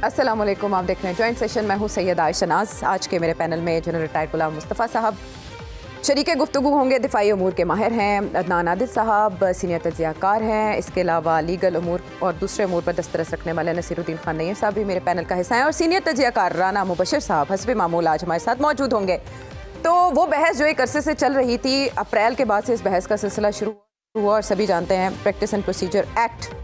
السلام علیکم، آپ دیکھ رہے ہیں جوائنٹ سیشن. میں ہوں سید عائشہ ناز. آج کے میرے پینل میں جنرل ریٹائرڈ غلام مصطفیٰ صاحب شریک گفتگو ہوں گے، دفاعی امور کے ماہر ہیں. عدنان عادل صاحب سینئر تجزیہ کار ہیں. اس کے علاوہ لیگل امور اور دوسرے امور پر دسترس رکھنے والے نصیر الدین خان نیر صاحب بھی میرے پینل کا حصہ ہیں. اور سینئر تجزیہ کار رانا مبشر صاحب حسب معمول آج ہمارے ساتھ موجود ہوں گے. تو وہ بحث جو ایک عرصے سے چل رہی تھی، اپریل کے بعد سے اس بحث کا سلسلہ شروع ہوا، اور سبھی جانتے ہیں پریکٹس اینڈ پروسیجر ایکٹ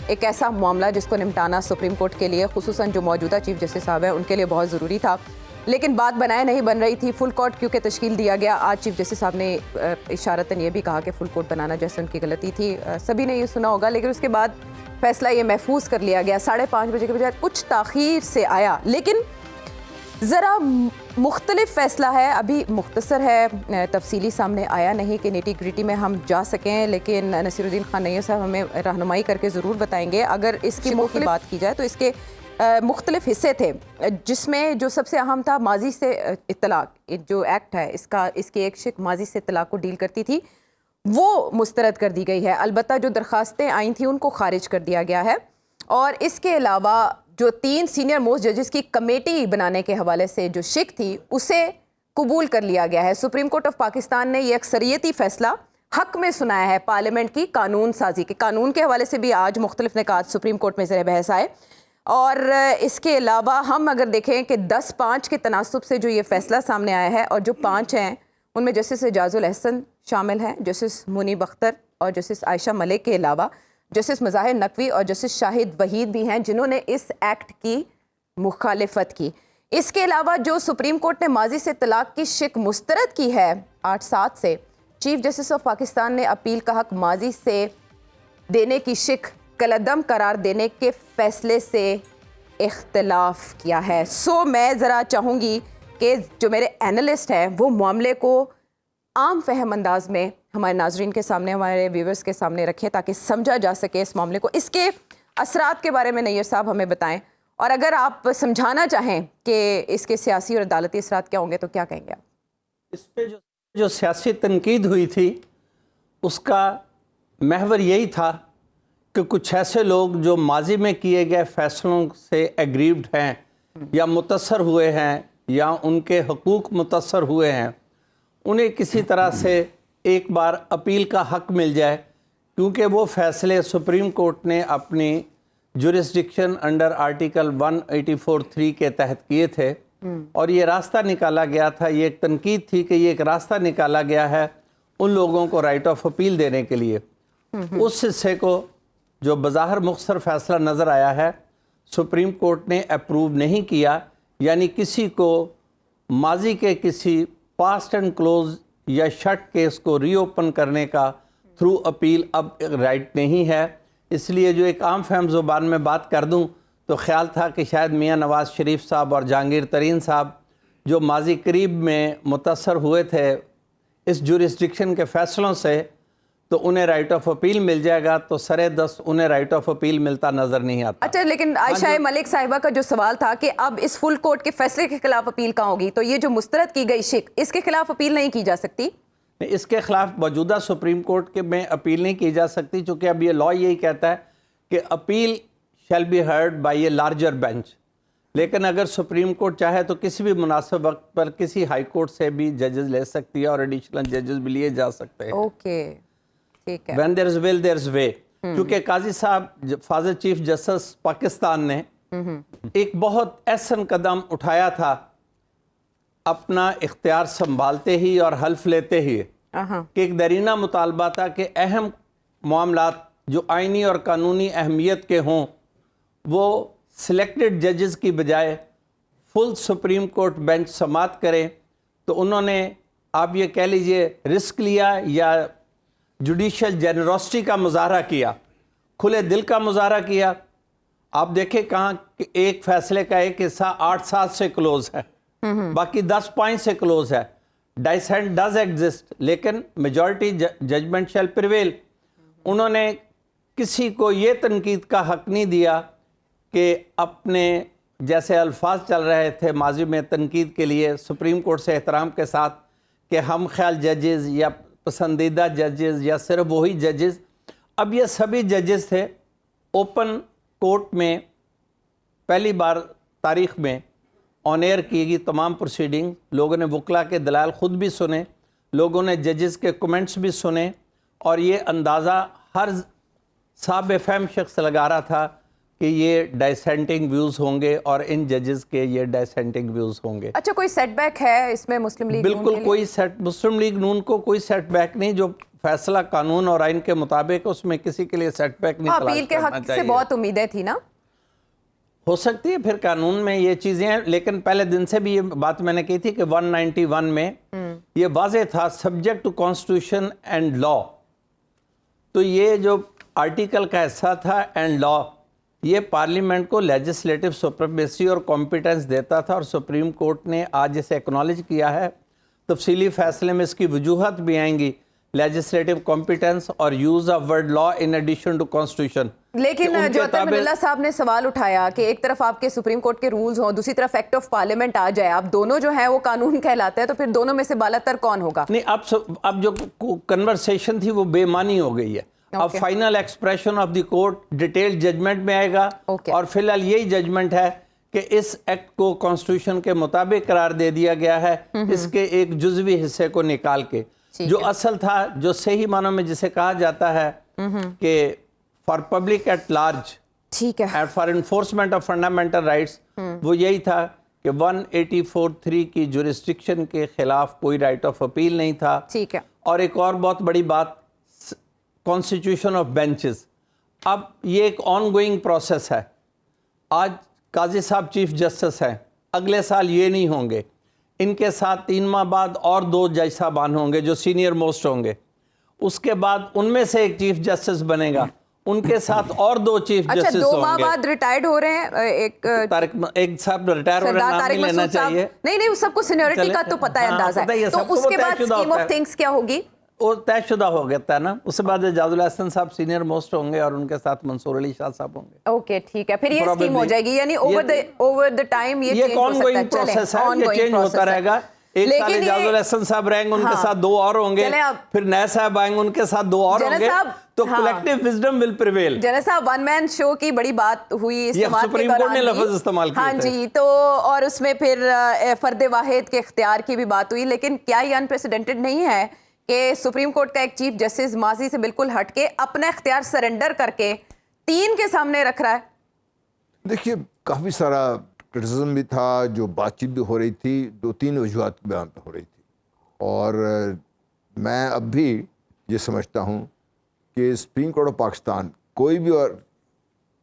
ایک ایسا معاملہ جس کو نمٹانا سپریم کورٹ کے لیے، خصوصاً جو موجودہ چیف جسٹس صاحب ہیں، ان کے لیے بہت ضروری تھا. لیکن بات بنائے نہیں بن رہی تھی. فل کورٹ کیونکہ تشکیل دیا گیا. آج چیف جسٹس صاحب نے اشارتاً یہ بھی کہا کہ فل کورٹ بنانا جیسے ان کی غلطی تھی. سبھی نے یہ سنا ہوگا، لیکن اس کے بعد فیصلہ یہ محفوظ کر لیا گیا. 5:30 بجے کے بجائے کچھ تاخیر سے آیا، لیکن ذرا مختلف فیصلہ ہے. ابھی مختصر ہے، تفصیلی سامنے آیا نہیں کہ نیٹی گریٹی میں ہم جا سکیں، لیکن نصیر الدین خان نیر صاحب ہمیں رہنمائی کر کے ضرور بتائیں گے. اگر اس کی مختلف بات کی جائے تو اس کے مختلف حصے تھے، جس میں جو سب سے اہم تھا ماضی سے اطلاق. جو ایکٹ ہے اس کی ایک شق ماضی سے اطلاق کو ڈیل کرتی تھی، وہ مسترد کر دی گئی ہے. البتہ جو درخواستیں آئی تھیں ان کو خارج کر دیا گیا ہے. اور اس کے علاوہ جو 3 سینئر موسٹ ججز کی کمیٹی بنانے کے حوالے سے جو شک تھی اسے قبول کر لیا گیا ہے. سپریم کورٹ آف پاکستان نے یہ اکثریتی فیصلہ حق میں سنایا ہے پارلیمنٹ کی قانون سازی کے. قانون کے حوالے سے بھی آج مختلف نکات سپریم کورٹ میں زیر بحث آئے. اور اس کے علاوہ ہم اگر دیکھیں کہ 10-5 کے تناسب سے جو یہ فیصلہ سامنے آیا ہے، اور جو 5 ہیں ان میں جسٹس اعجاز الاحسن شامل ہیں، جسٹس منیب اختر اور جسٹس عائشہ ملک کے علاوہ جسٹس مظاہر نقوی اور جسٹس شاہد وحید بھی ہیں جنہوں نے اس ایکٹ کی مخالفت کی. اس کے علاوہ جو سپریم کورٹ نے ماضی سے طلاق کی شق مسترد کی ہے 8-7 سے، چیف جسٹس آف پاکستان نے اپیل کا حق ماضی سے دینے کی شق کالعدم قرار دینے کے فیصلے سے اختلاف کیا ہے. میں ذرا چاہوں گی کہ جو میرے اینالسٹ ہیں وہ معاملے کو عام فہم انداز میں ہمارے ناظرین کے سامنے، ہمارے ویورز کے سامنے رکھیں تاکہ سمجھا جا سکے اس معاملے کو. اس کے اثرات کے بارے میں نیر صاحب ہمیں بتائیں، اور اگر آپ سمجھانا چاہیں کہ اس کے سیاسی اور عدالتی اثرات کیا ہوں گے تو کیا کہیں گے آپ؟ اس پہ جو سیاسی تنقید ہوئی تھی اس کا محور یہی تھا کہ کچھ ایسے لوگ جو ماضی میں کیے گئے فیصلوں سے ایگریوڈ ہیں یا متاثر ہوئے ہیں یا ان کے حقوق متاثر ہوئے ہیں، انہیں کسی طرح سے ایک بار اپیل کا حق مل جائے، کیونکہ وہ فیصلے سپریم کورٹ نے اپنی جورسڈکشن انڈر آرٹیکل 184(3) کے تحت کیے تھے. اور یہ راستہ نکالا گیا تھا، یہ ایک تنقید تھی کہ یہ ایک راستہ نکالا گیا ہے ان لوگوں کو رائٹ آف اپیل دینے کے لیے. اس حصے کو جو بظاہر مختصر فیصلہ نظر آیا ہے، سپریم کورٹ نے اپروو نہیں کیا. یعنی کسی کو ماضی کے کسی پاسٹ اینڈ کلوز یا شٹ کیس کو ری اوپن کرنے کا تھرو اپیل اب رائٹ نہیں ہے. اس لیے جو ایک عام فہم زبان میں بات کر دوں تو خیال تھا کہ شاید میاں نواز شریف صاحب اور جہانگیر ترین صاحب جو ماضی قریب میں متاثر ہوئے تھے اس جورسڈکشن کے فیصلوں سے، تو انہیں رائٹ آف اپیل مل جائے گا، تو سرے دست انہیں رائٹ آف اپیل ملتا نظر نہیں آتا. اچھا، لیکن عائشہ ملک صاحبہ کا جو سوال تھا کہ اب اس فل کورٹ کے فیصلے کے خلاف اپیل کہاں ہوگی، تو یہ جو مسترد کی گئی شق اس کے خلاف اپیل نہیں کی جا سکتی؟ اس کے خلاف موجودہ سپریم کورٹ کے میں اپیل نہیں کی جا سکتی، چونکہ اب یہ لاء یہی کہتا ہے کہ appeal shall be heard by a larger bench. لیکن اگر سپریم کورٹ چاہے تو کسی بھی مناسب وقت پر کسی ہائی کورٹ سے بھی ججز لے سکتی ہے، اور ایڈیشنل ججز بھی لیے جا سکتے ہیں. اوکے، ٹھیک ہے. When there is will, there is way. کیونکہ قاضی صاحب فاضل چیف جسٹس پاکستان نے ایک بہت احسن قدم اٹھایا تھا اپنا اختیار سنبھالتے ہی اور حلف لیتے ہی، کہ ایک درینہ مطالبہ تھا کہ اہم معاملات جو آئینی اور قانونی اہمیت کے ہوں وہ سلیکٹڈ ججز کی بجائے فل سپریم کورٹ بینچ سماعت کریں. تو انہوں نے، آپ یہ کہہ لیجئے، رسک لیا یا جوڈیشل جنرosity کا مظاہرہ کیا، کھلے دل کا مظاہرہ کیا. آپ دیکھیں کہاں کہ ایک فیصلے کا ایک حصہ 8-7 سے کلوز ہے، باقی 10 پوائنٹ سے کلوز ہے. ڈائسینٹ ڈز ایگزسٹ، لیکن میجورٹی ججمنٹ شیل پریویل. انہوں نے کسی کو یہ تنقید کا حق نہیں دیا کہ اپنے جیسے الفاظ چل رہے تھے ماضی میں تنقید کے لیے سپریم کورٹ سے احترام کے ساتھ، کہ ہم خیال ججز یا پسندیدہ ججز یا صرف وہی ججز. اب یہ سبھی ججز تھے اوپن کورٹ میں پہلی بار تاریخ میں آن ایئر کی گئی تمام پروسیڈنگ، لوگوں نے وکلا کے دلائل خود بھی سنے، لوگوں نے ججز کے کمنٹس بھی سنے، اور یہ اندازہ ہر صاحب فہم شخص لگا رہا تھا کہ یہ ڈائسینٹنگ ویوز ہوں گے اور ان ججز کے یہ ڈائسینٹنگ ویوز ہوں گے۔ اچھا، کوئی سیٹ بیک ہے اس میں مسلم لیگ نون کے بالکل لیے؟ کوئی مسلم لیگ نون کو کوئی سیٹ بیک نہیں، جو فیصلہ قانون اور آئین کے مطابق اس میں کسی کے لیے سیٹ بیک نہیں اپیل کے حق سے بہت امیدیں تھی نا؟ ہو سکتی ہے پھر قانون میں یہ چیزیں ہیں، لیکن پہلے دن سے بھی یہ بات میں نے کی تھی کہ 191 میں یہ واضح تھا سبجیکٹ ٹو کانسٹیٹیوشن اینڈ لا، تو یہ جو آرٹیکل کا حصہ تھا اینڈ لا، یہ پارلیمنٹ کو لیجسلیٹو سپریمیسی اور کمپیٹنس دیتا تھا، اور سپریم کورٹ نے آج اسے ایکنالج کیا ہے۔ تفصیلی فیصلے میں اس کی وجوہات بھی آئیں گی، لیجسلیٹو کمپیٹنس اور use of word law in addition to constitution. لیکن جو عطر من اللہ صاحب نے سوال اٹھایا کہ ایک طرف آپ کے سپریم کورٹ کے رولز ہوں، دوسری طرف ایکٹ آف پارلیمنٹ آ جائے، اب دونوں جو ہیں وہ قانون کہلاتے ہیں، تو پھر دونوں میں سے بالا تر کون ہوگا؟ نہیں، اب جو کنورسیشن تھی وہ بے معنی ہو گئی ہے۔ اب final expression of the court detail judgment میں آئے گا، اور فی الحال یہی ججمنٹ ہے کہ اس ایکٹ کو کانسٹیٹیوشن کے مطابق قرار دے دیا گیا ہے، اس کے ایک جزوی حصے کو نکال کے۔ جو اصل تھا، جو صحیح معنوں میں جسے کہا جاتا ہے کہ فار پبلک ایٹ لارج، ٹھیک ہے، for enforcement of fundamental rights, وہ یہی تھا کہ 184(3) کی جورسڈکشن کے خلاف کوئی رائٹ آف اپیل نہیں تھا۔ ٹھیک ہے، اور ایک اور بہت بڑی بات، کانسٹیٹیوشن آف بینچز، اب یہ ایک آن گوئنگ پروسیس ہے۔ آج قاضی صاحب چیف جسٹس ہیں، اگلے سال یہ نہیں ہوں گے، ان کے ساتھ 3 ماہ بعد اور 2 جج صاحبان ہوں گے جو سینئر موسٹ ہوں گے، اس کے بعد ان میں سے ایک چیف جسٹس بنے گا، ان کے ساتھ اور 2 چیف جسٹس ہوں گے۔ اچھا، 2 ماہ بعد ریٹائرڈ ہو رہے ہیں، ایک صاحب ریٹائر ہو رہے ہیں، نام نہیں لینا چاہیے۔ نہیں، سب کو سینیورٹی کا تو پتہ ہے، اندازہ ہے، تو اس کے بعد اسکیم آف تھنگس کیا ہوگی؟ وہ طے شدہ ہو گیا نا، اس کے بعد اعجاز الحسن صاحب سینئر موسٹ ہوں گے اور ان کے ساتھ منصور علی شاہ صاحب ہوں گے۔ اوکے، ٹھیک ہے، پھر یہ اسکیم ہو جائے گی، یعنی اوور دی ٹائم یہ ایک آن گوئنگ پروسیس ہے، یہ چینج ہوتا رہے گا۔ ایک سال اعجاز الحسن صاحب رہیں گے، ان کے ساتھ 2 اور ہوں گے، پھر نئے صاحب آئیں گے، ان کے ساتھ 2 اور ہوں گے، تو کلیکٹیو وزڈم ول پریویل۔ جنید صاحب، ون مین شو کی بڑی بات ہوئی اس یہ سپریم کورٹ نے لفظ استعمال کیا، ہاں جی، تو اور اس میں پھر فرد واحد کے اختیار کی بھی بات ہوئی، لیکن کیا یہ انپریسیڈنٹڈ نہیں ہے کہ سپریم کورٹ کا ایک چیف جسٹس ماضی سے بالکل ہٹ کے اپنا اختیار سرنڈر کر کے 3 کے سامنے رکھ رہا ہے؟ دیکھیے، کافی سارا کرٹیسزم بھی تھا، جو بات چیت بھی ہو رہی تھی، 2-3 وجوہات بیان پہ ہو رہی تھی، اور میں اب بھی یہ سمجھتا ہوں کہ سپریم کورٹ آف پاکستان کوئی بھی، اور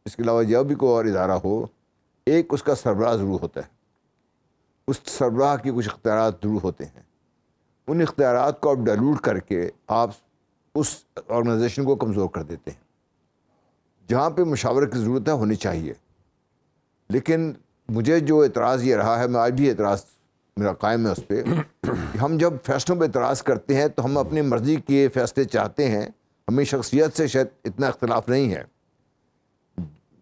اس کے علاوہ جب بھی کوئی اور ادارہ ہو، ایک اس کا سربراہ ضرور ہوتا ہے، اس سربراہ کے کچھ اختیارات ضرور ہوتے ہیں، ان اختیارات کو آپ ڈائلوٹ کر کے آپ اس آرگنائزیشن کو کمزور کر دیتے ہیں۔ جہاں پہ مشاورت کی ضرورت ہے ہونی چاہیے، لیکن مجھے جو اعتراض یہ رہا ہے، میں آج بھی اعتراض میرا قائم ہے اس پہ، کہ ہم جب فیصلوں پہ اعتراض کرتے ہیں تو ہم اپنی مرضی کے فیصلے چاہتے ہیں، ہمیں شخصیت سے شاید اتنا اختلاف نہیں ہے۔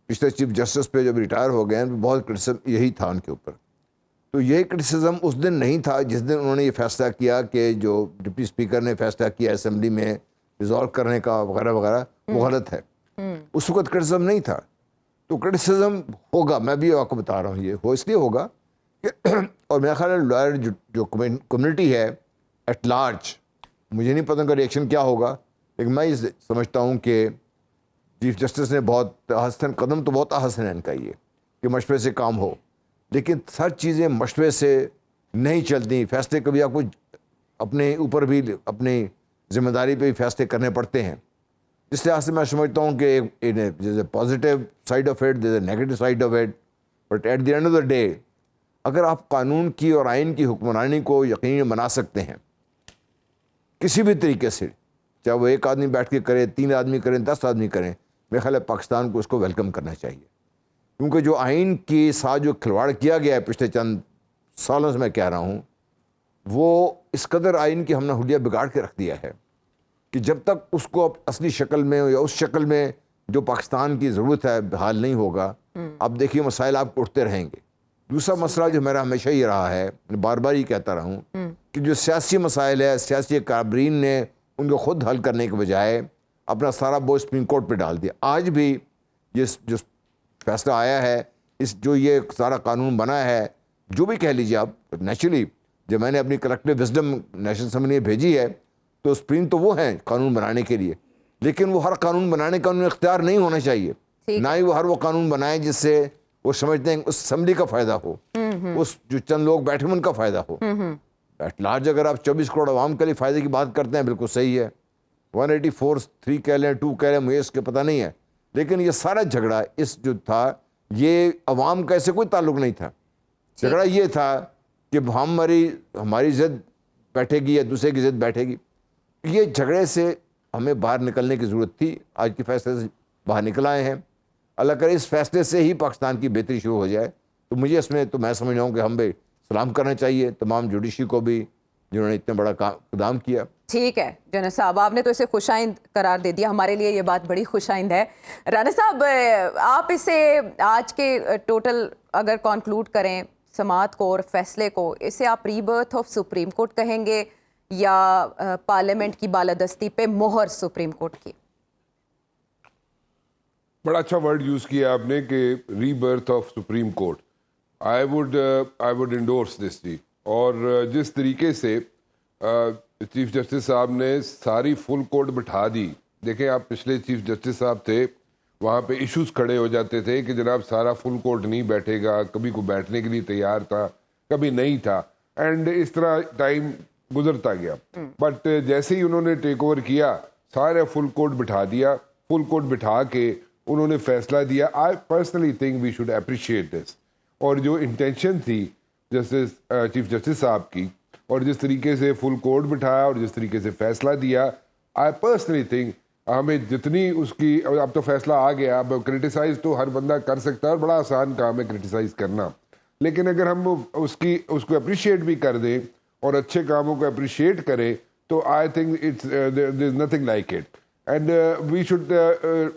پچھلے چیف جسٹس پہ جب ریٹائر ہو گئے ہیں، بہت کرٹیسزم یہی تھا ان کے اوپر، تو یہ کرٹیسزم اس دن نہیں تھا جس دن انہوں نے یہ فیصلہ کیا کہ جو ڈپٹی اسپیکر نے فیصلہ کیا اسمبلی میں ریزالو کرنے کا وغیرہ وغیرہ، وہ غلط ہے، اس وقت کرٹیسزم نہیں تھا۔ تو کرٹیسزم ہوگا، میں بھی آپ کو بتا رہا ہوں، یہ وہ اس لیے ہوگا کہ اور میرا خیال ہے لائر جو کمیونٹی ہے ایٹ لارج، مجھے نہیں پتہ ان کا ریئیکشن کیا ہوگا، لیکن میں یہ سمجھتا ہوں کہ چیف جسٹس نے بہت حسن قدم تو بہت حسن ہے ان کا یہ کہ مشورے سے کام ہو، لیکن ہر چیزیں مشورے سے نہیں چلتی، فیصلے کبھی آپ کو اپنے اوپر بھی اپنی ذمہ داری پہ بھی فیصلے کرنے پڑتے ہیں۔ اس لحاظ سے میں سمجھتا ہوں کہ there's a positive side of it, there's a negative side of it, but at the end of the day اگر آپ قانون کی اور آئین کی حکمرانی کو یقینی بنا سکتے ہیں کسی بھی طریقے سے، چاہے وہ 1 آدمی بیٹھ کے کرے، 3 آدمی کریں، 10 آدمی کریں، میرے خیال ہے پاکستان کو اس کو ویلکم کرنا چاہیے، کیونکہ جو آئین کے ساتھ جو کھلواڑ کیا گیا ہے پچھلے چند سالوں سے میں کہہ رہا ہوں، وہ اس قدر آئین کی ہم نے حلیہ بگاڑ کے رکھ دیا ہے کہ جب تک اس کو اصلی شکل میں یا اس شکل میں جو پاکستان کی ضرورت ہے بحال نہیں ہوگا، اب دیکھیے مسائل آپ اٹھتے رہیں گے۔ دوسرا مسئلہ جو میرا ہمیشہ یہ رہا ہے، بار بار ہی کہتا رہا ہوں کہ جو سیاسی مسائل ہے، سیاسی کاربرین نے ان کو خود حل کرنے کے بجائے اپنا سارا بوجھ سپریم کورٹ پہ ڈال دیا۔ آج بھی یہ جو فیصلہ آیا ہے اس جو یہ سارا قانون بنا ہے، جو بھی کہہ لیجیے آپ، نیچرلی جب میں نے اپنی کلیکٹیو وزڈم نیشنل اسمبلی میں بھیجی ہے تو سپریم تو وہ ہیں قانون بنانے کے لیے، لیکن وہ ہر قانون بنانے کا انہیں اختیار نہیں ہونا چاہیے، نہ ہی وہ ہر وہ قانون بنائیں جس سے وہ سمجھتے ہیں اس اسمبلی کا فائدہ ہو، اس جو چند لوگ بیٹھے ان کا فائدہ ہو۔ ایٹ لارج اگر آپ 24 کروڑ عوام کے لیے فائدے کی بات کرتے ہیں، بالکل صحیح ہے، 184 کہہ لیں 2 کہہ لیں، مجھے اس کے پتہ نہیں ہے، لیکن یہ سارا جھگڑا اس جو تھا یہ عوام کا ایسے کوئی تعلق نہیں تھا، جھگڑا یہ تھا کہ ہماری ضد بیٹھے گی یا دوسرے کی ضد بیٹھے گی۔ یہ جھگڑے سے ہمیں باہر نکلنے کی ضرورت تھی، آج کے فیصلے سے باہر نکل آئے ہیں، اللہ کرے اس فیصلے سے ہی پاکستان کی بہتری شروع ہو جائے۔ تو مجھے اس میں تو میں سمجھ رہا ہوں کہ ہم بھی سلام کرنا چاہیے تمام جوڈیشری کو بھی جنہوں نے اتنا بڑا اقدام کیا۔ ٹھیک ہے جنرل صاحب، آپ نے تو اسے خوش آئند قرار دے دیا، ہمارے لیے یہ بات بڑی خوش آئند ہے۔ رانا صاحب، آپ اسے آج کے ٹوٹل اگر کنکلوڈ کریں سماعت کو اور فیصلے کو، اسے آپ ری برتھ آف سپریم کورٹ کہیں گے یا پارلیمنٹ کی بالادستی پہ مہر سپریم کورٹ کی؟ بڑا اچھا ورڈ یوز کیا آپ نے کہ rebirth of supreme court. I would endorse this جی۔ اور جس طریقے سے چیف جسٹس صاحب نے ساری فل کورٹ بٹھا دی، دیکھیں آپ پچھلے چیف جسٹس صاحب تھے، وہاں پہ ایشوز کھڑے ہو جاتے تھے کہ جناب سارا فل کورٹ نہیں بیٹھے گا، کبھی کو بیٹھنے کے لیے تیار تھا، کبھی نہیں تھا، اینڈ اس طرح ٹائم گزرتا گیا۔ بٹ جیسے ہی انہوں نے ٹیک اوور کیا، سارے فل کورٹ بٹھا دیا، فل کورٹ بٹھا کے انہوں نے فیصلہ دیا۔ I personally think we should appreciate this. اور جو انٹینشن تھی چیف جسٹس صاحب کی، اور جس طریقے سے فل کورٹ بٹھایا اور جس طریقے سے فیصلہ دیا، آئی پرسنلی تھنک ہمیں جتنی اس کی، اب تو فیصلہ آ گیا، اب کرٹیسائز تو ہر بندہ کر سکتا ہے اور بڑا آسان کام ہے کرٹیسائز کرنا، لیکن اگر ہم اس کو اپریشیٹ بھی کر دیں اور اچھے کاموں کو اپریشیٹ کریں تو I think there is nothing like it, and we should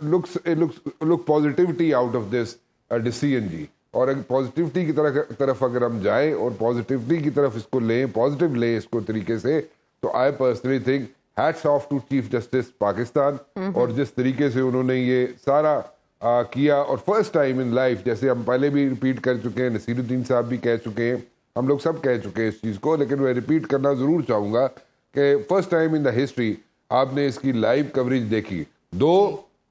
look positivity out of this decision جی۔ اور پازیٹیوٹی کی طرف اگر ہم جائیں اور پازیٹیوٹی کی طرف اس کو لیں، پازیٹیو لیں اس کو طریقے سے، تو آئی personally think hates off to chief justice Pakistan, اور جس طریقے سے انہوں نے یہ سارا کیا، اور فرسٹ ٹائم ان لائف، جیسے ہم پہلے بھی ریپیٹ کر چکے ہیں، نصیر الدین صاحب بھی کہہ چکے ہیں، ہم لوگ سب کہہ چکے ہیں اس چیز کو، لیکن میں ریپیٹ کرنا ضرور چاہوں گا کہ first time in the history آپ نے اس کی لائیو کوریج دیکھی، دو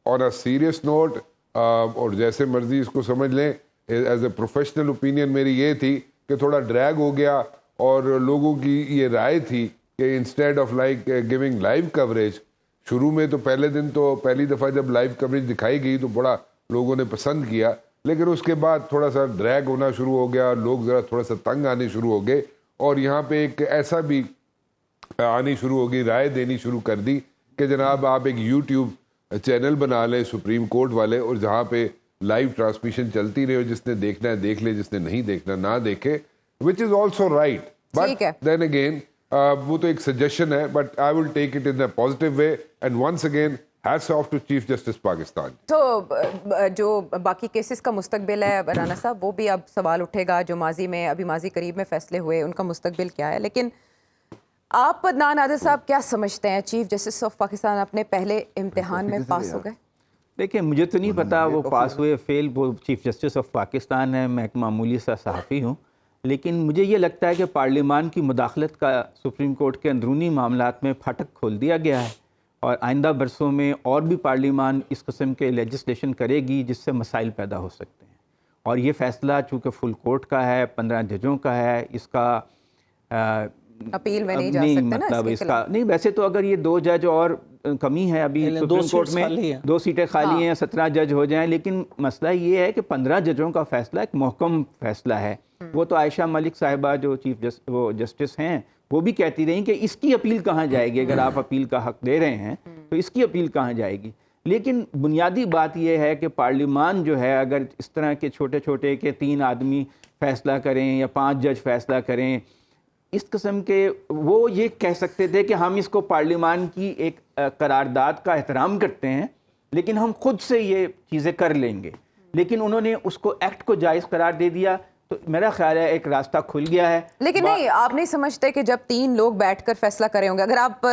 آن اے سیریس نوٹ، اور جیسے مرضی اس کو سمجھ لیں، ایز اے پروفیشنل اوپینین میری یہ تھی کہ تھوڑا ڈریگ ہو گیا، اور لوگوں کی یہ رائے تھی کہ instead of like giving live coverage, شروع میں تو پہلے دن تو پہلی دفعہ جب لائیو کوریج دکھائی گئی تو بڑا لوگوں نے پسند کیا، لیکن اس کے بعد تھوڑا سا ڈریگ ہونا شروع ہو گیا، لوگ ذرا تھوڑا سا تنگ آنے شروع ہو گئے، اور یہاں پہ ایک ایسا بھی آنی شروع ہو گئی، رائے دینی شروع کر دی کہ جناب آپ ایک یوٹیوب چینل بنا لیں سپریم کورٹ والے، اور جہاں پہ لائیو ٹرانسمیشن چلتی رہے، جس نے دیکھنا ہے دیکھ لے، جس نے نہیں دیکھنا نہ دیکھے، which is also right, but then again وہ تو ایک سجیشن ہے، but I will take it in a positive way, and once again hats off to chief justice Pakistan. تو جو باقی کیسز کا مستقبل ہے رانا صاحب، وہ بھی اب سوال اٹھے گا، جو ماضی قریب میں فیصلے ہوئے ان کا مستقبل کیا ہے، لیکن آپ عدنان عادل صاحب کیا سمجھتے ہیں، چیف جسٹس آف پاکستان اپنے پہلے امتحان میں پاس ہو گئے؟ دیکھیں مجھے تو نہیں پتا وہ پاس ہوئے فیل، وہ چیف جسٹس آف پاکستان ہے، میں ایک معمولی سا صحافی ہوں، لیکن مجھے یہ لگتا ہے کہ پارلیمان کی مداخلت کا سپریم کورٹ کے اندرونی معاملات میں پھاٹک کھول دیا گیا ہے، اور آئندہ برسوں میں اور بھی پارلیمان اس قسم کے لیجسلیشن کرے گی جس سے مسائل پیدا ہو سکتے ہیں، اور یہ فیصلہ چونکہ فل کورٹ کا ہے، 15 ججوں کا ہے، اس کا اپیل میں نہیں جا سکتے نا، مطلب اس کا نہیں، ویسے تو اگر یہ 2 جج اور کمی ہے ابھی سپریم کورٹ میں، 2 سیٹیں خالی ہیں، 17 جج ہو جائیں، لیکن مسئلہ یہ ہے کہ 15 ججوں کا فیصلہ ایک محکم فیصلہ ہے۔ وہ تو عائشہ ملک صاحبہ جو وہ جسٹس ہیں، وہ بھی کہتی رہیں کہ اس کی اپیل کہاں جائے گی، اگر آپ اپیل کا حق دے رہے ہیں تو اس کی اپیل کہاں جائے گی۔ لیکن بنیادی بات یہ ہے کہ پارلیمان جو ہے، اگر اس طرح کے چھوٹے چھوٹے کہ 3 آدمی فیصلہ کریں یا 5 جج فیصلہ کریں، اس قسم کے، وہ یہ کہہ سکتے تھے کہ ہم اس کو پارلیمان کی ایک قرارداد کا احترام کرتے ہیں، لیکن ہم خود سے یہ چیزیں کر لیں گے، لیکن انہوں نے اس کو ایکٹ کو جائز قرار دے دیا، تو میرا خیال ہے ایک راستہ کھل گیا ہے۔ لیکن نہیں، آپ نہیں سمجھتے کہ جب 3 لوگ بیٹھ کر فیصلہ کرے ہوں گے، اگر آپ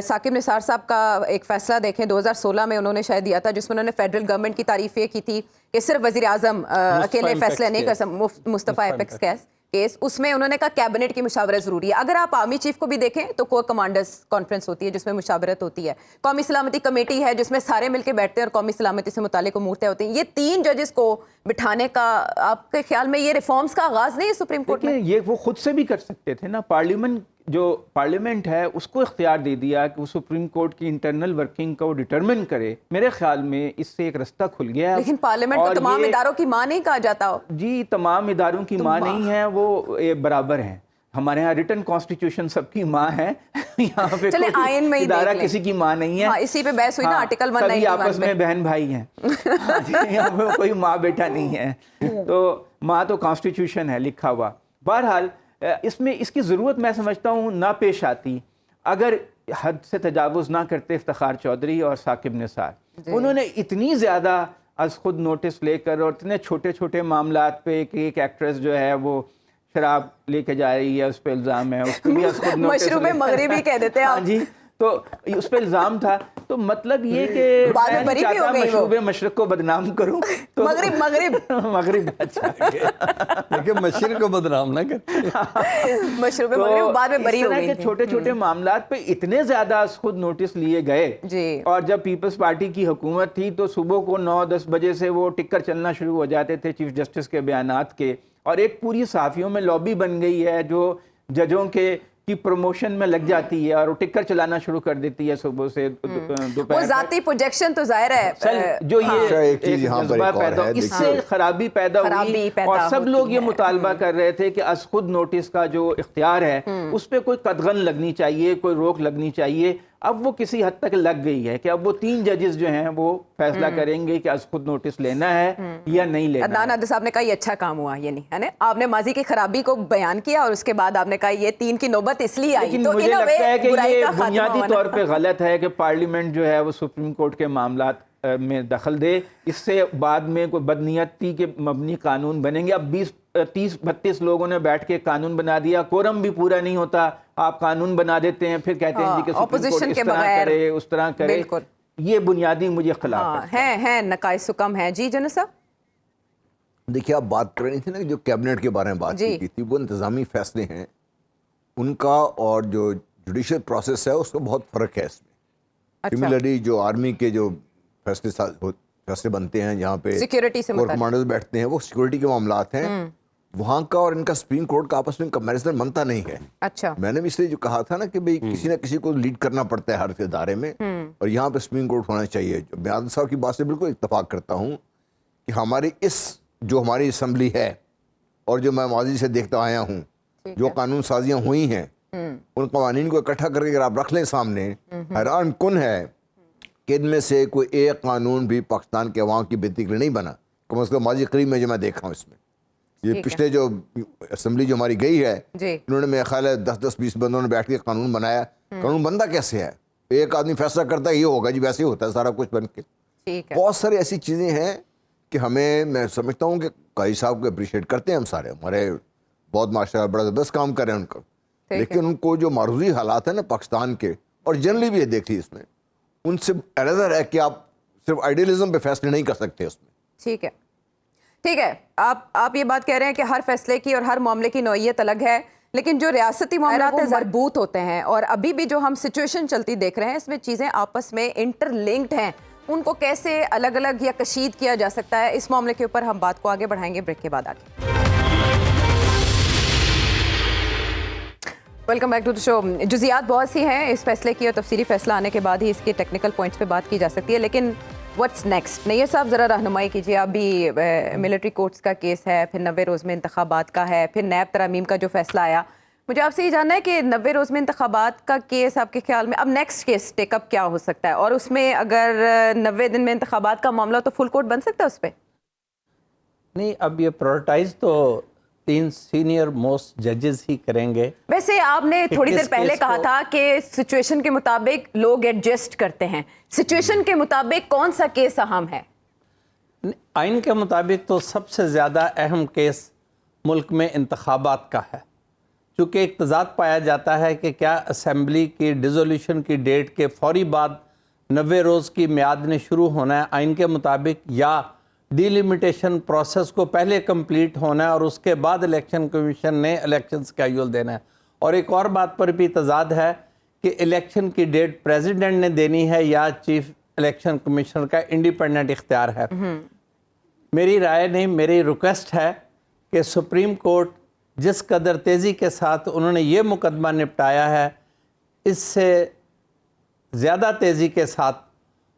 ثاقب نثار صاحب کا ایک فیصلہ دیکھیں 2016 میں انہوں نے شاید دیا تھا جس میں انہوں نے فیڈرل گورنمنٹ کی تعریف یہ کی تھی کہ صرف وزیر اعظم اکیلے فیصلے نہیں کر سکتے. مصطفیٰ ایپیکس کیس اس میں انہوں نے کہا کیبنٹ کی مشاورت ضروری ہے. اگر آپ آرمی چیف کو بھی دیکھیں تو کور کمانڈرز کانفرنس ہوتی ہے جس میں مشاورت ہوتی ہے, قومی سلامتی کمیٹی ہے جس میں سارے مل کے بیٹھتے ہیں اور قومی سلامتی سے متعلق امور طے ہوتے ہیں. یہ 3 ججز کو بٹھانے کا آپ کے خیال میں یہ ریفارمز کا آغاز نہیں ہے سپریم کورٹ میں؟ یہ وہ خود سے بھی کر سکتے تھے نا. پارلیمنٹ ہے اس کو اختیار دے دیا کہ وہ سپریم کورٹ کی انٹرنل ورکنگ کو ڈٹرمن کرے. میرے خیال میں اس سے ایک رستہ کھل گیا. لیکن پارلیمنٹ کو تمام اداروں کی ماں نہیں کہا جاتا. جی تمام اداروں کی ماں نہیں ہے, وہ برابر ہیں. ہمارے ہاں ریٹن کانسٹیٹیوشن سب کی ماں ہے, یہاں پہ آئین میں ادارہ کسی کی ماں نہیں ہے. اسی پہ بحث ہوئی نا آرٹیکل 191 سبھی آپس میں بہن بھائی ہیں, یہاں پہ کوئی ماں بیٹا نہیں ہے. تو ماں تو کانسٹیٹیوشن ہے لکھا ہوا. بہرحال اس کی ضرورت میں سمجھتا ہوں نہ پیش آتی اگر حد سے تجاوز نہ کرتے افتخار چودھری اور ثاقب نثار. انہوں نے اتنی زیادہ از خود نوٹس لے کر اور اتنے چھوٹے چھوٹے معاملات پہ کہ ایک ایکٹریس جو ہے وہ شراب لے کے جا رہی ہے, اس پہ الزام ہے, اس پہ بھی از خود نوٹس مشروب مغربی کہہ دیتے ہیں آپ. جی تو اس پہ الزام تھا. تو مطلب یہ کہ میں چاہتا مشروب مشرق کو بدنام کروں تو مغرب اچھا لیکن مشرق کو بدنام نہ کرتے. مشروب مغرب بعد میں بری ہو گئی. کہ چھوٹے چھوٹے معاملات پہ اتنے زیادہ از خود نوٹس لیے گئے جی. اور جب پیپلز پارٹی کی حکومت تھی تو صبح کو 9-10 بجے سے وہ ٹکر چلنا شروع ہو جاتے تھے چیف جسٹس کے بیانات کے. اور ایک پوری صحافیوں میں لابی بن گئی ہے جو ججوں کی پروموشن میں لگ جاتی ہے اور وہ ٹکر چلانا شروع کر دیتی ہے صبح سے دوپہر. وہ ذاتی پروجیکشن تو ظاہر ہے جو یہ ایک جذبہ پیدا اس سے خرابی پیدا ہوئی اور سب لوگ یہ مطالبہ کر رہے تھے کہ از خود نوٹس کا جو اختیار ہے اس پہ کوئی قدغن لگنی چاہیے, کوئی روک لگنی چاہیے. اب وہ کسی حد تک لگ گئی ہے کہ اب وہ 3 ججز جو ہیں وہ فیصلہ کریں گے کہ از خود نوٹس لینا ہے یا نہیں لینا. عدنان عادل صاحب نے کہا یہ اچھا کام ہوا, یہ نہیں ہے نا, آپ نے ماضی کی خرابی کو بیان کیا اور اس کے بعد آپ نے کہا یہ 3 کی نوبت اس لیے آئی. تو مجھے لگتا ہے کہ یہ بنیادی طور پہ غلط ہے کہ پارلیمنٹ جو ہے وہ سپریم کورٹ کے معاملات میں دخل دے. اس سے بعد میں کوئی بدنیتی کے مبنی قانون بنیں گے. اب 20-30-32 لوگوں نے بیٹھ کے قانون بنا دیا, کورم بھی پورا نہیں ہوتا, آپ قانون بنا دیتے ہیں, پھر کہتے ہیں جی کہ سپریم کورٹ اس طرح کرے اس طرح کرے. یہ بنیادی مجھے خلاف ہے نقائص کم ہے. جی جنرل صاحب دیکھیے آپ بات کر رہی تھی نا جو کیبنٹ کے بارے میں بات کی تھی, وہ انتظامی فیصلے ہیں ان کا اور جو جوڈیشل پروسیس ہے اس کا بہت فرق ہے اس میں. سملرلی جو آرمی کے جو فیصلے بنتے ہیں جہاں پہ سیکیورٹی سے کور کمانڈرز بیٹھتے ہیں وہ سیکورٹی کے معاملات ہیں, وہاں کا اور ان کا سپریم کورٹ کا آپس میں کمپیریزن بنتا نہیں ہے. اچھا میں نے بھی اس لیے جو کہا تھا نا کہ بھئی کسی نہ کسی کو لیڈ کرنا پڑتا ہے ہر ادارے میں, اور یہاں پہ سپریم کورٹ ہونا چاہیے. میں عادل صاحب کی بات سے بالکل اتفاق کرتا ہوں کہ ہماری ہماری اسمبلی ہے اور جو میں ماضی سے دیکھتا آیا ہوں, جو قانون سازیاں ہوئی ہیں ان قوانین کو اکٹھا کر کے اگر آپ رکھ لیں سامنے, حیران کن ہے کہ ان میں سے کوئی ایک قانون بھی پاکستان کے عوام کی بہتری کے لیے نہیں بنا, کم از کم ماضی قریب میں جو میں دیکھا ہوں. اس میں یہ پچھلے جو اسمبلی جو ہماری گئی ہے انہوں نے میرا خیال ہے 10-20 بندوں نے بیٹھ کے قانون بنایا. قانون بندہ کیسے ہے؟ ایک آدمی فیصلہ کرتا ہے یہ ہوگا جی, ویسے ہی ہوتا ہے سارا کچھ بن کے. بہت ساری ایسی چیزیں ہیں کہ میں سمجھتا ہوں کہ قاضی صاحب کو اپریشیٹ کرتے ہیں ہم سارے, ہمارے بہت ماشاءاللہ بڑا زبردست کام کر رہے ہیں ان کا, لیکن ان کو جو معروضی حالات ہیں نا پاکستان کے اور جنرلی بھی یہ دیکھ لی اس میں, ان سے الیدر ہے کہ آپ صرف آئیڈیلزم پہ فیصلے نہیں کر سکتے اس میں. ٹھیک ہے آپ یہ بات کہہ رہے ہیں کہ ہر فیصلے کی اور ہر معاملے کی نوعیت الگ ہے, لیکن جو ریاستی معاملات ہیں مربوط ہوتے ہیں اور ابھی بھی جو ہم سچویشن چلتی دیکھ رہے ہیں اس میں چیزیں آپس میں انٹر لنکڈ ہیں. ان کو کیسے الگ الگ یا کشید کیا جا سکتا ہے, اس معاملے کے اوپر ہم بات کو آگے بڑھائیں گے بریک کے بعد. آگے ویلکم بیک ٹو دی شو. جزیات بہت سی ہیں اس فیصلے کی اور تفصیلی فیصلہ آنے کے بعد ہی اس کے ٹیکنیکل پوائنٹس پہ بات کی جا سکتی ہے, لیکن واٹس نیکسٹ؟ نیئر صاحب ذرا رہنمائی کیجیے. ابھی ملٹری کورٹس کا کیس ہے, پھر 90 روز میں انتخابات کا ہے, پھر نیب ترامیم کا جو فیصلہ آیا. مجھے آپ سے یہ جاننا ہے کہ 90 روز میں انتخابات کا کیس آپ کے خیال میں اب نیکسٹ کیس ٹیک اپ کیا ہو سکتا ہے, اور اس میں اگر 90 دن میں انتخابات کا معاملہ تو فل کورٹ بن سکتا ہے اس پہ؟ نہیں, اب یہ پرائورٹائز تو 3 سینئر موسٹ ججز ہی کریں گے. ویسے آپ نے تھوڑی دیر پہلے کہا تھا کہ سچویشن کے مطابق لوگ ایڈجسٹ کرتے ہیں. سچویشن کے مطابق کون سا کیس اہم ہے؟ آئین کے مطابق تو سب سے زیادہ اہم کیس ملک میں انتخابات کا ہے, چونکہ ایک تضاد پایا جاتا ہے کہ کیا اسمبلی کی ڈیزولیوشن کی ڈیٹ کے فوری بعد 90 روز کی میعاد نے شروع ہونا ہے آئین کے مطابق، یا ڈیلیمیٹیشن پروسیس کو پہلے کمپلیٹ ہونا ہے اور اس کے بعد الیکشن کمیشن نے الیکشن اسکیڈول دینا ہے۔ اور ایک اور بات پر بھی تضاد ہے کہ الیکشن کی ڈیٹ پریزیڈنٹ نے دینی ہے یا چیف الیکشن کمیشنر کا انڈیپینڈنٹ اختیار ہے۔ میری رائے نہیں، میری ریکویسٹ ہے کہ سپریم کورٹ جس قدر تیزی کے ساتھ انہوں نے یہ مقدمہ نپٹایا ہے، اس سے زیادہ تیزی کے ساتھ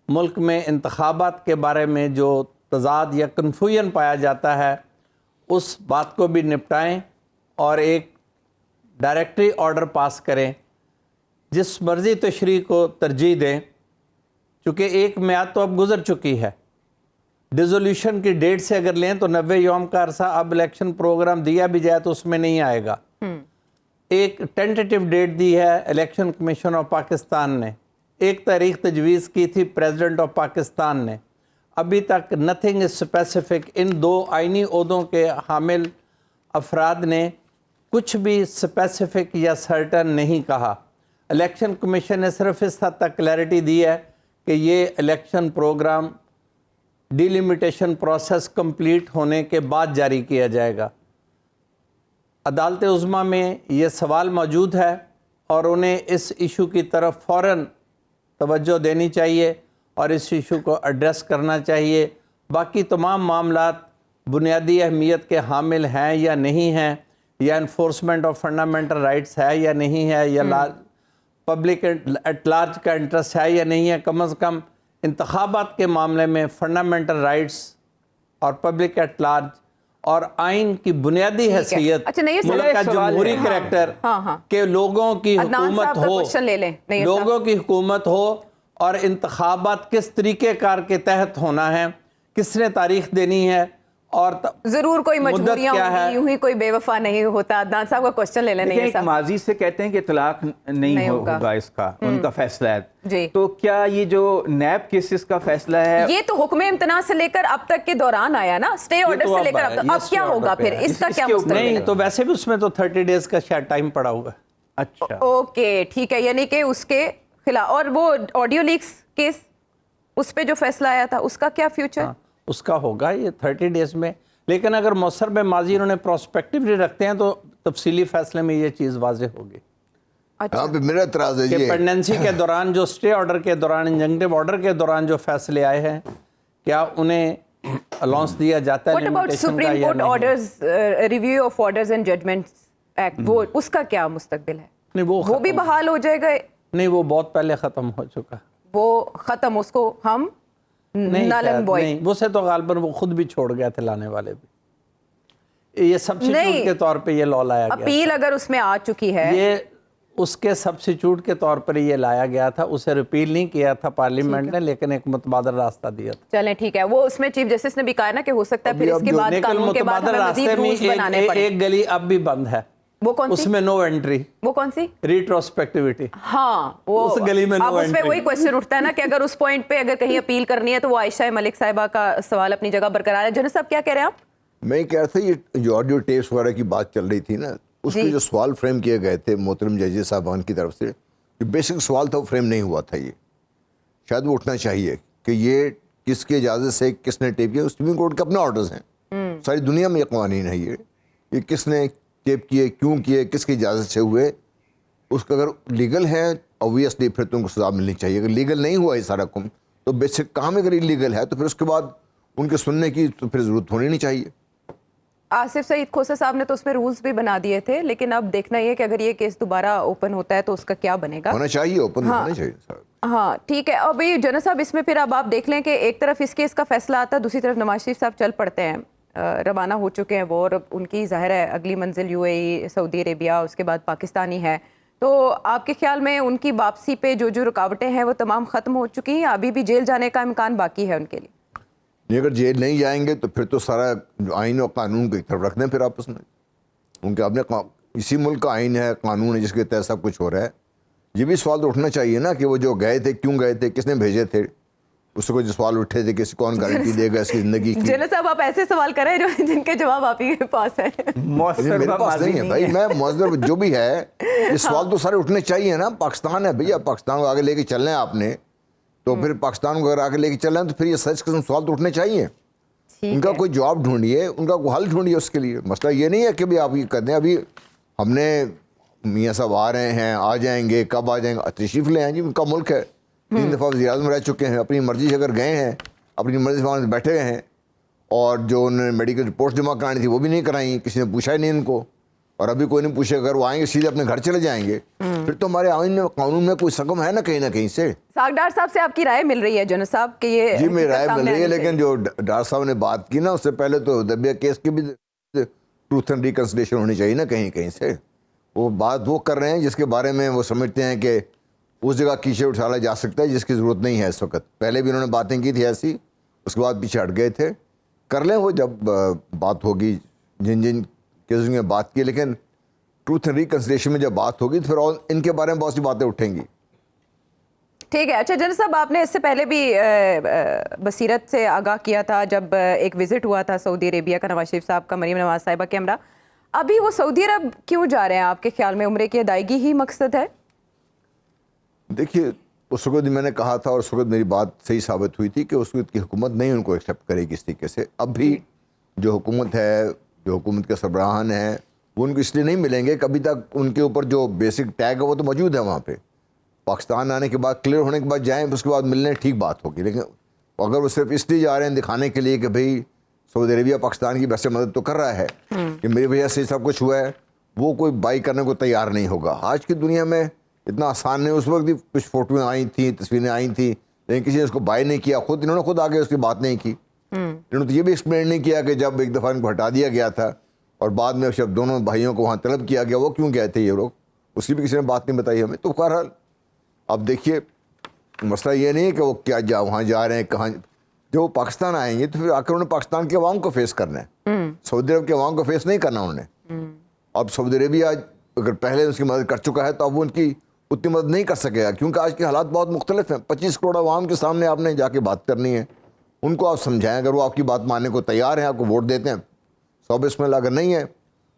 ملک میں انتخابات کے بارے میں جو تضاد یا کنفیوژن پایا جاتا ہے اس بات کو بھی نپٹائیں اور ایک ڈائریکٹری آرڈر پاس کریں، جس مرضی تشریح کو ترجیح دیں، چونکہ ایک میعاد تو اب گزر چکی ہے۔ ڈیزولیوشن کی ڈیٹ سے اگر لیں تو 90 یوم کا عرصہ، اب الیکشن پروگرام دیا بھی جائے تو اس میں نہیں آئے گا۔ ایک ٹینٹیٹیو ڈیٹ دی ہے الیکشن کمیشن آف پاکستان نے، ایک تاریخ تجویز کی تھی پریزیڈنٹ آف پاکستان نے، ابھی تک نتھنگ از اسپیسیفک۔ ان دو آئینی عہدوں کے حامل افراد نے کچھ بھی اسپیسیفک یا سرٹن نہیں کہا۔ الیکشن کمیشن نے صرف اس حد تک کلیئرٹی دی ہے کہ یہ election program delimitation process complete ہونے کے بعد جاری کیا جائے گا۔ عدالت عظمیٰ میں یہ سوال موجود ہے اور انہیں اس ایشو کی طرف فوراً توجہ دینی چاہیے اور اس ایشو کو ایڈریس کرنا چاہیے۔ باقی تمام معاملات بنیادی اہمیت کے حامل ہیں یا نہیں ہیں، یا انفورسمنٹ آف فنڈامنٹل رائٹس ہے یا نہیں ہے، یا پبلک ایٹ لارج کا انٹرسٹ ہے یا نہیں ہے، کم از کم انتخابات کے معاملے میں فنڈامنٹل رائٹس اور پبلک ایٹ لارج اور آئین کی بنیادی حیثیت، ملک کا جمہوری کریکٹر، کہ لوگوں کی حکومت ہو، لوگوں کی حکومت ہو اور انتخابات کس طریقہ کار کے تحت ہونا ہے، کس نے تاریخ دینی ہے، اور ضرور کوئی مجبوریاں ہوں، یوں ہی کوئی بے وفا نہیں ہوتا۔ عدنان صاحب کا کوشچن لے لینے ایک ماضی سے کہتے ہیں کہ طلاق نہیں ہوگا اس کا، ان کا فیصلہ ہے، تو کیا یہ جو نیب کیسز کا فیصلہ ہے یہ تو حکم امتناع سے لے کر اب تک کے دوران آیا نا، سٹے آرڈر سے لے کر اب تک، اب کیا ہوگا پھر اس کا کیا مستقبل ہے؟ نہیں تو ویسے بھی اس میں تو 30 ڈیز کا شاید ٹائم پڑا ہوگا۔ اچھا اوکے ٹھیک ہے، یعنی کہ اس کے خلاف، اور وہ آڈیو لیکس کیس اس پہ جو فیصلہ آیا تھا اس کا کیا فیوچر؟ اس کا ہوگا یہ 30 ڈیز میں، لیکن اگر مؤثر بے ماضی انہوں نے پروسپیکٹیولی رکھتے ہیں تو تفصیلی فیصلے میں یہ چیز واضح ہوگی۔ یہاں پہ میرا اعتراض ہے کہ یہ پینڈنسی کے دوران جو سٹے آرڈر کے دوران، انجنکٹیو آرڈر کے دوران جو فیصلے آئے ہیں، کیا انہیں الاؤنس دیا جاتا ہے What about Supreme Court orders, review of orders and judgments act، وہ اس کا کیا مستقبل ہے؟ نہیں وہ بھی بحال ہو جائے گا؟ نہیں وہ بہت پہلے ختم ہو چکا، وہ ختم، اس کو ہم نہیں، وہ سے تو غالباً وہ خود بھی چھوڑ گئے تھے لانے والے بھی، یہ سبسٹیٹیوٹ کے طور پہ یہ لا لایا گیا، اپیل اگر اس میں آ چکی ہے، یہ اس کے سبسٹیٹیوٹ کے طور پر یہ لایا گیا تھا، اسے ریپیل نہیں کیا تھا پارلیمنٹ نے، لیکن ایک متبادل راستہ دیا تھا۔ چلیں ٹھیک ہے، وہ اس میں چیف جسٹس نے بھی کہا نا کہ ہو سکتا ہے پھر اس کے بعد قانون کے بعد ہمیں مزید رولز بنانے پڑیں۔ ایک گلی اب بھی بند ہے، وہ کون سی؟ اس میں نو انٹری۔ وہ کون سی؟ ریٹروسپیکٹیوٹی۔ ہاں، وہ اس گلی میں اب اس پہ وہی کوشچن اٹھتا ہے نا کہ اگر اس پوائنٹ پہ اگر کہیں اپیل کرنی ہے تو وہ عائشہ ملک صاحبہ کا سوال اپنی جگہ برقرار ہے۔ جنرل صاحب کیا کہہ رہے ہیں آپ؟ میں کہہ رہا تھا یہ جو آڈیو ٹیپس وغیرہ کی بات چل رہی تھی نا، اس کے جو سوال فریم کیے گئے تھے محترم ججز صاحبان کی طرف سے، جو بیسک سوال تھا وہ فریم نہیں ہوا تھا، یہ شاید وہ اٹھنا چاہیے کہ یہ کس کی اجازت سے کس نے ٹیپ کیا۔ سپریم کورٹ کے اپنے آرڈرز ہیں، ساری دنیا میں یہ قوانین ہے، یہ کس نے ٹیپ کیے، کیوں کیے، کس کی اجازت سے ہوئے، اس کا اگر لیگل ہے اویسلی پھر تو ان کو سزا ملنی چاہیے۔ اگر لیگل نہیں ہوا یہ سارا کم تو بیسک کام اگر انلیگل ہے تو پھر اس کے بعد ان کے سننے کی تو پھر ضرورت ہونی نہیں چاہیے۔ آصف سعید کھوسہ صاحب نے تو اس میں رولز بھی بنا دیے تھے، لیکن اب دیکھنا یہ کہ اگر یہ کیس دوبارہ اوپن ہوتا ہے تو اس کا کیا بنے گا؟ ہونا چاہیے، اوپن ہونا چاہیے۔ ہاں ٹھیک ہے، ابھی جنرل صاحب اس میں پھر اب آپ دیکھ لیں کہ ایک طرف اس کیس کا فیصلہ آتا ہے، دوسری طرف نواز شریف صاحب چل پڑتے ہیں، روانہ ہو چکے ہیں وہ، اور ان کی ظاہر ہے اگلی منزل یو اے ای، سعودی عربیہ، اس کے بعد پاکستانی ہے، تو آپ کے خیال میں ان کی واپسی پہ جو رکاوٹیں ہیں وہ تمام ختم ہو چکی ہیں یا ابھی بھی جیل جانے کا امکان باقی ہے ان کے لیے؟ اگر جیل نہیں جائیں گے تو پھر تو سارا آئین اور قانون کو ایک طرف رکھ دیں پھر آپس میں، ان کے اپنے اسی ملک کا آئین ہے، قانون ہے جس کے تحت سب کچھ ہو رہا ہے۔ یہ بھی سوال تو اٹھنا چاہیے نا کہ وہ جو گئے تھے کیوں گئے تھے، کس نے بھیجے تھے، اس کو جو سوال اٹھے تھے کہ کون گارنٹی دے گا اس کی زندگی کی. جنرل صاحب آپ ایسے سوال کر رہے ہیں جن کے جواب آپ ہی کے پاس ہیں. میرے پاس نہیں ہے بھائی, میں معذر جو بھی ہے یہ سوال تو سارے اٹھنے چاہیے نا. پاکستان ہے بھیا, پاکستان کو آگے لے کے چلنا ہے آپ نے, تو پھر پاکستان کو اگر آگے لے کے چلنا ہے تو پھر یہ سچ قسم سوال تو اٹھنے چاہیے. ان کا کوئی جواب ڈھونڈیے, ان کا کوئی حل ڈھونڈیے اس کے لیے. مسئلہ یہ نہیں ہے کہ بھی آپ یہ کر دیں ابھی ہم نے میاں صاحب آ رہے ہیں, آ جائیں گے, کب آ جائیں گے, تشریف لے آئیں جی, ان کا ملک ہے, 3 دفعہ وزیر اعظم رہ چکے ہیں, اپنی مرضی سے اگر گئے ہیں, اپنی مرضی سے وہاں بیٹھے ہیں, اور جو انہوں نے میڈیکل رپورٹ جمع کرانی تھی وہ بھی نہیں کرائیں, کسی نے پوچھا ہی نہیں ان کو, اور ابھی کوئی نہیں پوچھے, اگر وہ آئیں گے سیدھے اپنے گھر چلے جائیں گے, پھر تو ہمارے آئین میں قانون میں کوئی سقم ہے نا کہیں سے. ساگدار صاحب سے آپ کی رائے مل رہی ہے جنرل صاحب کہ یہ جی میری رائے مل رہی ہے, لیکن جو ڈار صاحب نے بات کی نا اس سے پہلے تو حدیبیہ کیس کی بھی ٹروتھ اینڈ ریکنسلیشن ہونی چاہیے نا کہیں سے. وہ بات وہ کر رہے ہیں جس کے بارے میں وہ سمجھتے ہیں کہ اس جگہ کیچڑ اٹھالا جا سکتا ہے جس کی ضرورت نہیں ہے اس وقت. پہلے بھی انہوں نے باتیں کی تھی ایسی, اس کے بعد پیچھے ہٹ گئے تھے. کر لیں وہ جب بات ہوگی جن کیسز میں بات کی, لیکن ٹروتھ اینڈ ریکنسلیشن میں جب بات ہوگی تو پھر ان کے بارے میں بہت سی باتیں اٹھیں گی. ٹھیک ہے. اچھا جنرل صاحب, آپ نے اس سے پہلے بھی بصیرت سے آگاہ کیا تھا جب ایک وزٹ ہوا تھا سعودی عربیہ کا نواز شریف صاحب کا مریم نواز صاحبہ کے ہمراہ. ابھی وہ سعودی عرب کیوں جا رہے ہیں آپ کے خیال میں؟ عمرے کی ادائیگی ہی مقصد ہے؟ دیکھیے اس وقت میں نے کہا تھا, اور اس وقت میری بات صحیح ثابت ہوئی تھی کہ اس وقت کی حکومت نہیں ان کو ایکسیپٹ کرے گی اس طریقے سے. اب بھی جو حکومت ہے, جو حکومت کے سربراہان ہیں, وہ ان کو اس لیے نہیں ملیں گے. کبھی تک ان کے اوپر جو بیسک ٹیگ ہے وہ تو موجود ہے وہاں پہ. پاکستان آنے کے بعد کلیئر ہونے کے بعد جائیں, اس کے بعد ملنے ٹھیک بات ہوگی. لیکن اگر وہ صرف اس لیے جا رہے ہیں دکھانے کے لیے کہ بھئی سعودی عربیہ پاکستان کی ویسے مدد تو کر رہا ہے کہ میری وجہ سے سب کچھ ہوا ہے, وہ کوئی بائی کرنے کو تیار نہیں ہوگا. آج کی دنیا میں اتنا آسان نہیں. اس وقت بھی کچھ فوٹویں آئی تھیں, تصویریں آئی تھیں, لیکن کسی نے اس کو بائی نہیں کیا. انہوں نے خود آگے اس کی بات نہیں کی. انہوں نے تو یہ بھی ایکسپلین نہیں کیا کہ جب ایک دفعہ ان کو ہٹا دیا گیا تھا اور بعد میں جب دونوں بھائیوں کو وہاں طلب کیا گیا وہ کیوں گئے تھے یہ لوگ, اس کی بھی کسی نے بات نہیں بتائی ہمیں. تو بہرحال اب دیکھیے مسئلہ یہ نہیں ہے کہ وہ کیا وہاں جا رہے ہیں کہاں. جب وہ پاکستان آئیں گے تو پھر آ کر انہوں نے پاکستان کے عوام کو فیس کرنا ہے, سعودی عرب کے عوام کو فیس نہیں کرنا انہوں نے. اب سعودی عربیہ اگر پہلے اس کی مدد کر چکا ہے تو اب وہ ان کی اتنی مدد نہیں کر سکے گا, کیونکہ آج کے حالات بہت مختلف ہیں. 25 کروڑ عوام کے سامنے آپ نے جا کے بات کرنی ہے, ان کو آپ سمجھائیں. اگر وہ آپ کی بات ماننے کو تیار ہیں, آپ کو ووٹ دیتے ہیں, 100 بسم اللہ. اگر نہیں ہے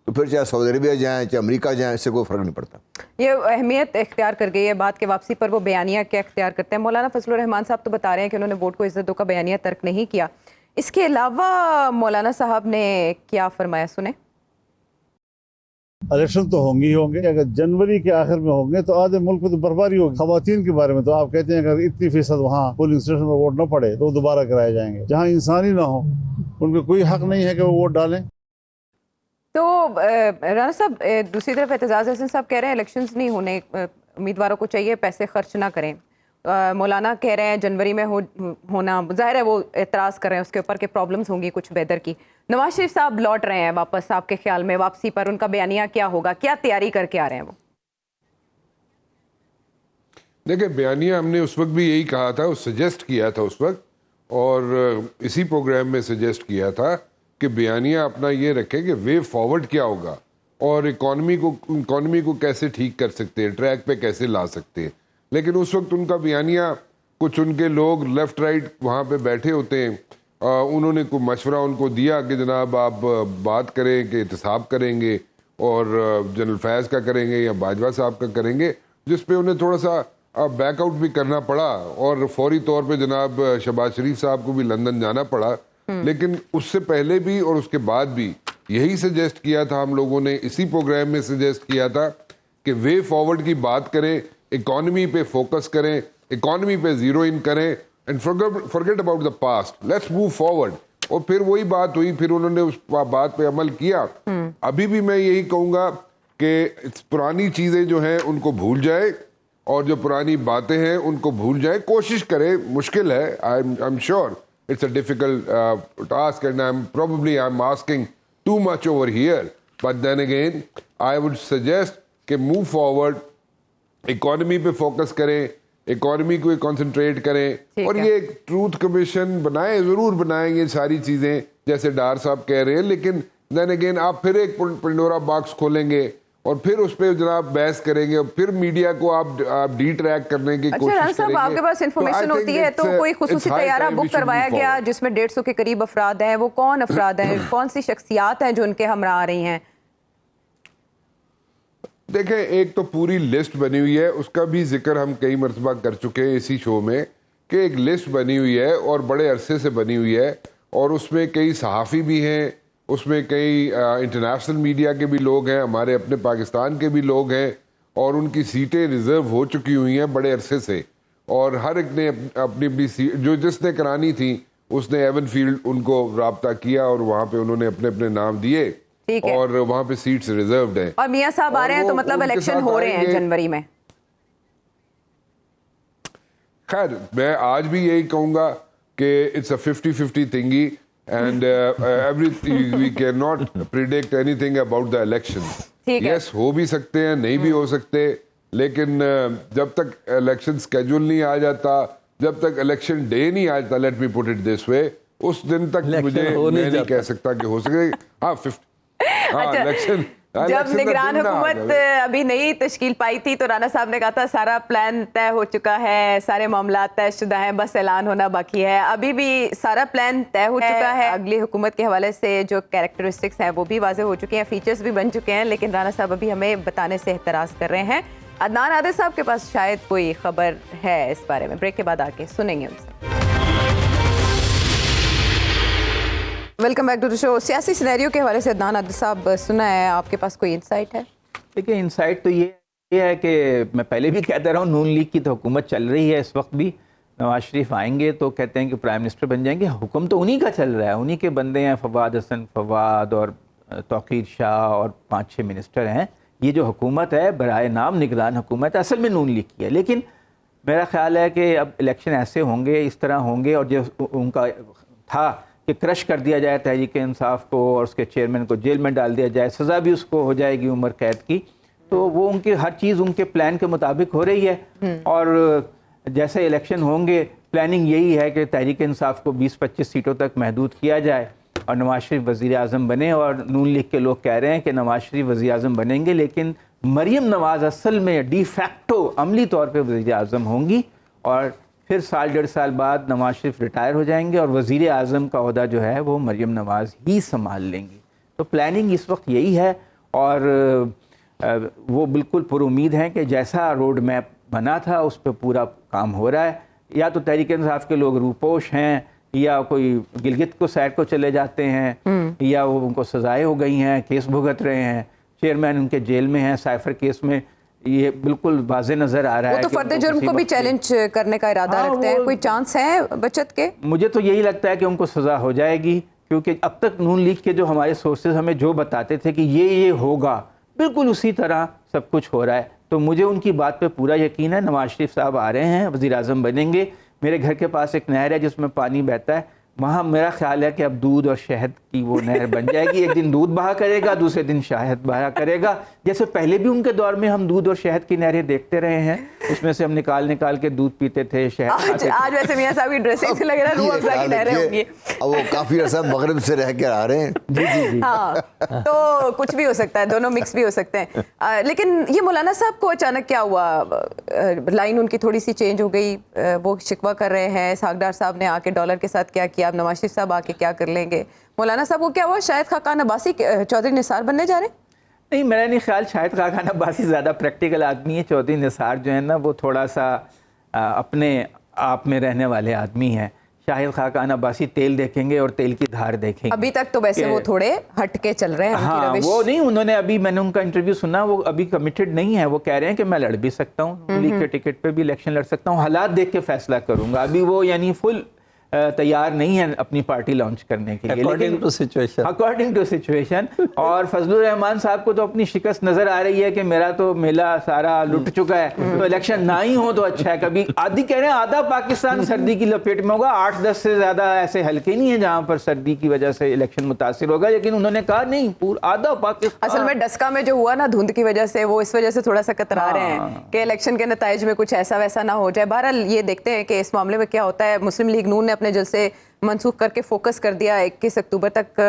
تو پھر چاہے سعودی عربیہ جائیں چاہے امریکہ جائیں, اس سے کوئی فرق نہیں پڑتا. یہ اہمیت اختیار کر گئی ہے بات کے واپسی پر وہ بیانیہ کیا اختیار کرتے ہیں. مولانا فضل الرحمان صاحب تو بتا رہے ہیں کہ انہوں نے ووٹ کو عزت دو کا بیانیہ ترک نہیں کیا. اس کے علاوہ مولانا صاحب نے کیا فرمایا, سنیں. الیکشن تو ہوں گے, اگر جنوری کے آخر میں ہوں گے تو آدھے ملک میں تو بربادی ہوگی. خواتین کے بارے میں تو آپ کہتے ہیں اگر اتنی فیصد وہاں پولنگ اسٹیشن میں ووٹ نہ پڑے تو دوبارہ کرائے جائیں گے. جہاں انسانی نہ ہو ان کو کوئی حق نہیں ہے کہ وہ ووٹ ڈالیں. تو رانا صاحب دوسری طرف اعتزاز احسن صاحب کہہ رہے ہیں الیکشنز نہیں ہونے, امیدواروں کو چاہیے پیسے خرچ نہ کریں. مولانا کہہ رہے ہیں جنوری میں ہونا, ظاہر ہے وہ اعتراض کر رہے ہیں اس کے اوپر کہ پرابلمز ہوں گی کچھ ویدر کی. نواز شریف صاحب لوٹ رہے ہیں واپس, آپ کے خیال میں واپسی پر ان کا بیانیہ کیا ہوگا, کیا تیاری کر کے آ رہے ہیں وہ؟ دیکھیں بیانیہ ہم نے اس وقت بھی یہی کہا تھا, سجیسٹ کیا تھا اس وقت, اور اسی پروگرام میں سجیسٹ کیا تھا کہ بیانیہ اپنا یہ رکھے کہ وے فارورڈ کیا ہوگا اور اکانومی کو کیسے ٹھیک کر سکتے ہیں, ٹریک پہ کیسے لا سکتے ہیں. لیکن اس وقت ان کا بیانیہ, کچھ ان کے لوگ لیفٹ رائٹ وہاں پہ بیٹھے ہوتے ہیں, انہوں نے کوئی مشورہ ان کو دیا کہ جناب آپ بات کریں کہ احتساب کریں گے اور جنرل فیض کا کریں گے یا باجوہ صاحب کا کریں گے, جس پہ انہیں تھوڑا سا بیک آؤٹ بھی کرنا پڑا اور فوری طور پہ جناب شہباز شریف صاحب کو بھی لندن جانا پڑا. لیکن اس سے پہلے بھی اور اس کے بعد بھی یہی سجیسٹ کیا تھا ہم لوگوں نے, اسی پروگرام میں سجیسٹ کیا تھا کہ وے فارورڈ کی بات کریں, اکانومی پہ فوکس کریں, اکانومی پہ زیرو ان کریں, and forget about the past, let's move forward. اور پھر وہی بات ہوئی, پھر انہوں نے اس بات پہ عمل کیا. ابھی بھی میں یہی کہوں گا کہ پرانی چیزیں جو ہیں ان کو بھول جائے اور جو پرانی باتیں ہیں ان کو بھول جائیں. کوشش کریں, مشکل ہے, I'm sure it's a difficult task and I'm asking too much over here, but then again I would suggest کہ move forward, اکانومی پہ فوکس کریں, اکانومی کو کنسنٹریٹ کریں, اور یہ ایک ٹروتھ کمیشن بنائیں, ضرور بنائیں یہ ساری چیزیں جیسے ڈار صاحب کہہ رہے ہیں. لیکن دین اگین آپ پھر ایک پنڈورا باکس کھولیں گے اور پھر اس پہ جناب بحث کریں گے اور پھر میڈیا کو آپ ڈی ٹریک کرنے کی کوشش کریں گے. صاحب آپ کے پاس انفارمیشن ہوتی ہے تو کوئی خصوصی طیارہ بک کروایا گیا جس میں 150 کے قریب افراد ہیں, وہ کون افراد ہیں, کون سی شخصیات ہیں جو ان کے ہمراہ آ رہی ہیں؟ دیکھیں ایک تو پوری لسٹ بنی ہوئی ہے, اس کا بھی ذکر ہم کئی مرتبہ کر چکے ہیں اسی شو میں کہ ایک لسٹ بنی ہوئی ہے اور بڑے عرصے سے بنی ہوئی ہے, اور اس میں کئی صحافی بھی ہیں, اس میں کئی انٹرنیشنل میڈیا کے بھی لوگ ہیں, ہمارے اپنے پاکستان کے بھی لوگ ہیں, اور ان کی سیٹیں ریزرو ہو چکی ہوئی ہیں بڑے عرصے سے, اور ہر ایک نے اپنی اپنی سیٹ جو جس نے کرانی تھی اس نے ایون فیلڈ ان کو رابطہ کیا اور وہاں پہ انہوں نے اپنے اپنے نام دیے اور وہاں پہ سیٹس ریزروڈ ہیں. اور میاں صاحب آ رہے ہیں تو مطلب الیکشن ہو رہے ہیں جنوری میں. خیر میں آج بھی یہی کہوں گا کہ it's a 50-50 thingy and we can not predict anything about the election. Yes ہو بھی سکتے ہیں, نہیں بھی ہو سکتے, لیکن جب تک الیکشن اسکیجول نہیں آ جاتا, جب تک الیکشن ڈے نہیں آ جاتا, let me put it this وے, اس دن تک مجھے میں نہیں کہہ سکتا کہ ہو سکے. جب نگران حکومت ابھی نئی تشکیل پائی تھی تو رانا صاحب نے کہا تھا سارا پلان طے ہو چکا ہے, سارے معاملات طے شدہ ہیں, بس اعلان ہونا باقی ہے. ابھی بھی سارا پلان طے ہو چکا ہے, اگلی حکومت کے حوالے سے جو کیریکٹرسٹکس ہیں وہ بھی واضح ہو چکے ہیں, فیچرز بھی بن چکے ہیں, لیکن رانا صاحب ابھی ہمیں بتانے سے احتراز کر رہے ہیں. عدنان عادل صاحب کے پاس شاید کوئی خبر ہے اس بارے میں, بریک کے بعد آ کے سنیں گے ان سے. ویلکم بیک ٹو دی شو. سیاسی سینیریو کے حوالے سے عدنان عادل صاحب سنا ہے, آپ کے پاس کوئی انسائٹ ہے؟ دیکھیں انسائٹ تو یہ ہے کہ میں پہلے بھی کہتا رہا ہوں, نون لیگ کی تو حکومت چل رہی ہے اس وقت بھی. نواز شریف آئیں گے تو کہتے ہیں کہ پرائم منسٹر بن جائیں گے, حکم تو انہی کا چل رہا ہے, انہی کے بندے ہیں, فواد حسن فواد اور توقیر شاہ اور 5-6 منسٹر ہیں. یہ جو حکومت ہے برائے نام نگران حکومت اصل میں نون لیگ کی ہے, لیکن میرا خیال ہے کہ اب الیکشن ایسے ہوں گے, اس طرح ہوں گے, اور جو ان کا تھا کہ کرش کر دیا جائے تحریک انصاف کو اور اس کے چیئرمین کو جیل میں ڈال دیا جائے, سزا بھی اس کو ہو جائے گی عمر قید کی, تو وہ ان کے ہر چیز ان کے پلان کے مطابق ہو رہی ہے. اور جیسے الیکشن ہوں گے پلاننگ یہی ہے کہ تحریک انصاف کو 20-25 سیٹوں تک محدود کیا جائے اور نواز شریف وزیر اعظم بنے. اور نون لیگ کے لوگ کہہ رہے ہیں کہ نواز شریف وزیر اعظم بنیں گے, لیکن مریم نواز اصل میں ڈی فیکٹو عملی طور پہ وزیر اعظم ہوں گی, اور پھر 1.5 سال بعد نواز شریف ریٹائر ہو جائیں گے اور وزیر اعظم کا عہدہ جو ہے وہ مریم نواز ہی سنبھال لیں گی. تو پلاننگ اس وقت یہی ہے, اور وہ بالکل پر امید ہیں کہ جیسا روڈ میپ بنا تھا اس پہ پورا کام ہو رہا ہے. یا تو تحریک انصاف کے لوگ روپوش ہیں, یا کوئی گلگت کو سائڈ کو چلے جاتے ہیں, یا وہ ان کو سزائیں ہو گئی ہیں, کیس بھگت رہے ہیں, چیئرمین ان کے جیل میں ہیں سائفر کیس میں, یہ بالکل واضح نظر آ رہا ہے. وہ تو فرد جرم کو بھی چیلنج کرنے کا ارادہ رکھتے ہیں, کوئی چانس ہے بچت کے؟ مجھے تو یہی لگتا ہے کہ ان کو سزا ہو جائے گی, کیونکہ اب تک نون لیگ کے جو ہمارے سورسز ہمیں جو بتاتے تھے کہ یہ ہوگا, بالکل اسی طرح سب کچھ ہو رہا ہے. تو مجھے ان کی بات پہ پورا یقین ہے. نواز شریف صاحب آ رہے ہیں, وزیر اعظم بنیں گے. میرے گھر کے پاس ایک نہر ہے جس میں پانی بہتا ہے, وہاں میرا خیال ہے کہ اب دودھ اور شہد کی وہ نہر بن جائے گی. ایک دن دودھ بہا کرے گا, دوسرے دن شہد بہا کرے گا, جیسے پہلے بھی ان کے دور میں ہم دودھ اور شہد کی نہریں دیکھتے رہے ہیں, اس میں سے ہم نکال کے دودھ پیتے تھے, شہد کھاتے تھے. آج ویسے میاں صاحب کی ڈریسنگ سے لگ رہا ہے روح افزا کی نہریں ہوں گی. اب وہ کافی عرصہ مغرب سے رہ کے آ رہے ہیں. جی ہاں, تو کچھ بھی ہو سکتا ہے, دونوں مکس بھی ہو سکتے ہیں. لیکن یہ مولانا صاحب کو اچانک کیا ہوا, لائن ان کی تھوڑی سی چینج ہو گئی, وہ شکوہ کر رہے ہیں ساگدار صاحب نے آ کے ڈالر کے ساتھ کیا کیا, اب نواز شریف صاحب آ کے کیا کر لیں گے. مولانا صاحب کو کیا ہوا, شاہد خاقان عباسی چودھری نثار بننے جا رہے ہیں؟ نہیں, میرا نہیں خیال. شاہد خاقان عباسی زیادہ پریکٹیکل آدمی ہے, چودھری نثار جو ہے نا وہ تھوڑا سا اپنے آپ میں رہنے والے آدمی ہیں. شاہد خاقان عباسی تیل دیکھیں گے اور تیل کی دھار دیکھیں گے. ابھی تک تو ویسے وہ تھوڑے ہٹ کے چل رہے ہیں. ہاں وہ نہیں, انہوں نے ابھی میں نے ان کا انٹرویو سنا, وہ ابھی کمیٹڈ نہیں ہے. وہ کہہ رہے ہیں کہ میں لڑ بھی سکتا ہوں, لیگ کے ٹکٹ پہ بھی الیکشن لڑ سکتا ہوں, حالات دیکھ کے فیصلہ کروں گا. ابھی وہ یعنی فل تیار نہیں ہے اپنی پارٹی لانچ کرنے کے لیے, اکارڈنگ ٹو سچویشن. اور فضل الرحمان صاحب کو تو اپنی شکست نظر آ رہی ہے کہ میرا تو میلہ سارا لٹ چکا ہے, تو الیکشن نہ ہی ہو تو اچھا ہے. کبھی آدھی کہہ رہے ہیں آدھا پاکستان سردی کی لپیٹ میں ہوگا, 8-10 سے زیادہ ایسے حلقے نہیں ہیں جہاں پر سردی کی وجہ سے الیکشن متاثر ہوگا, لیکن انہوں نے کہا نہیں, پورا آدھا پاکستان. اصل میں ڈسکا میں جو ہوا نا دھند کی وجہ سے, وہ اس وجہ سے تھوڑا سا کترا رہے ہیں کہ الیکشن کے نتائج میں کچھ ایسا ویسا نہ ہو جائے. بہرحال یہ دیکھتے ہیں کہ اس معاملے میں کیا ہوتا ہے. مسلم لیگ نون نے اپنے اپنے جلسے منسوخ کر کے فوکس کر دیا 21 اکتوبر تک.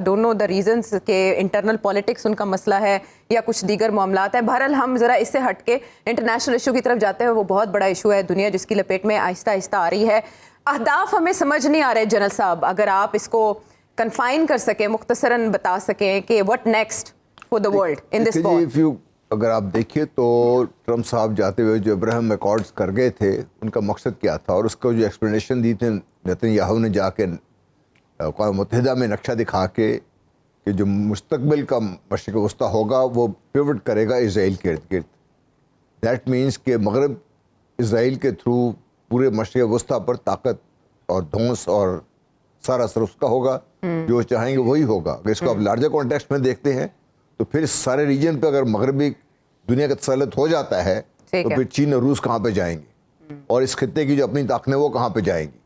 ڈونٹ نو دا ریزنس کہ انٹرنل پالیٹکس ان کا مسئلہ ہے یا کچھ دیگر معاملات ہیں. بہرحال ہم ذرا اس سے ہٹ کے انٹرنیشنل ایشو کی طرف جاتے ہیں. وہ بہت بڑا ایشو ہے, دنیا جس کی لپیٹ میں آہستہ آہستہ آ رہی ہے. اہداف ہمیں سمجھ نہیں آ رہے جنرل صاحب, اگر آپ اس کو کنفائن کر سکیں, مختصراً بتا سکیں کہ what next for the world in this war. اگر آپ دیکھیے تو ٹرمپ صاحب جاتے ہوئے جو ابراہیم ایکارڈز کر گئے تھے, ان کا مقصد کیا تھا, اور اس کو جو ایکسپلینیشن دی تھی نیتن یاہو نے جا کے اقوام متحدہ میں نقشہ دکھا کے کہ جو مستقبل کا مشرق وسطیٰ ہوگا وہ پیوٹ کرے گا اسرائیل کے ارد گرد. دیٹ مینس کہ مغرب اسرائیل کے تھرو پورے مشرق وسطیٰ پر طاقت اور دھونس اور سارا اثر اس کا ہوگا, جو چاہیں گے وہی ہوگا. اگر اس کو آپ لارجر کانٹیکسٹ میں دیکھتے ہیں تو پھر سارے ریجن پہ اگر مغربی دنیا کا تسلط ہو جاتا ہے تو پھر چین اور روس کہاں پہ جائیں گے, اور اس خطے کی جو اپنی طاقتیں وہ کہاں پہ جائیں گی.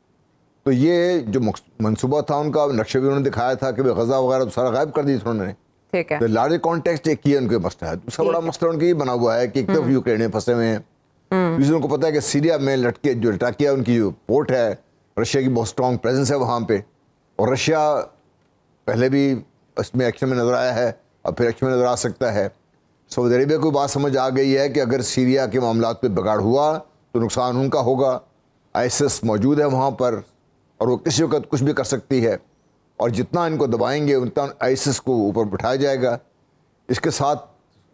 تو یہ جو منصوبہ تھا ان کا, نقشے بھی انہوں نے دکھایا تھا کہ غزہ وغیرہ تو سارا غائب کر دی تھا انہوں نے. ٹھیک ہے, لارجر کانٹیکسٹ ایک یہ ان کے مسئلہ ہے. دوسرا بڑا مسئلہ ان کا یہ بنا ہوا ہے کہ ایک طرف یوکرین میں پھنسے ہوئے ہیں, دوسرے کو پتا ہے کہ سیریا میں لٹکے جو لٹاکیا ان کی جو پورٹ ہے, رشیا کی بہت اسٹرانگ پریزنس ہے وہاں پہ, اور رشیا پہلے بھی اس میں ایکشن میں نظر آیا ہے, اب پھر ایکشن میں نظر آ سکتا ہے. سعودی عربیہ کو بات سمجھ آ گئی ہے کہ اگر سیریا کے معاملات پہ بگاڑ ہوا تو نقصان ان کا ہوگا. آئیسس موجود ہے وہاں پر اور وہ کسی وقت کچھ بھی کر سکتی ہے, اور جتنا ان کو دبائیں گے اتنا آئیسس کو اوپر بٹھایا جائے گا. اس کے ساتھ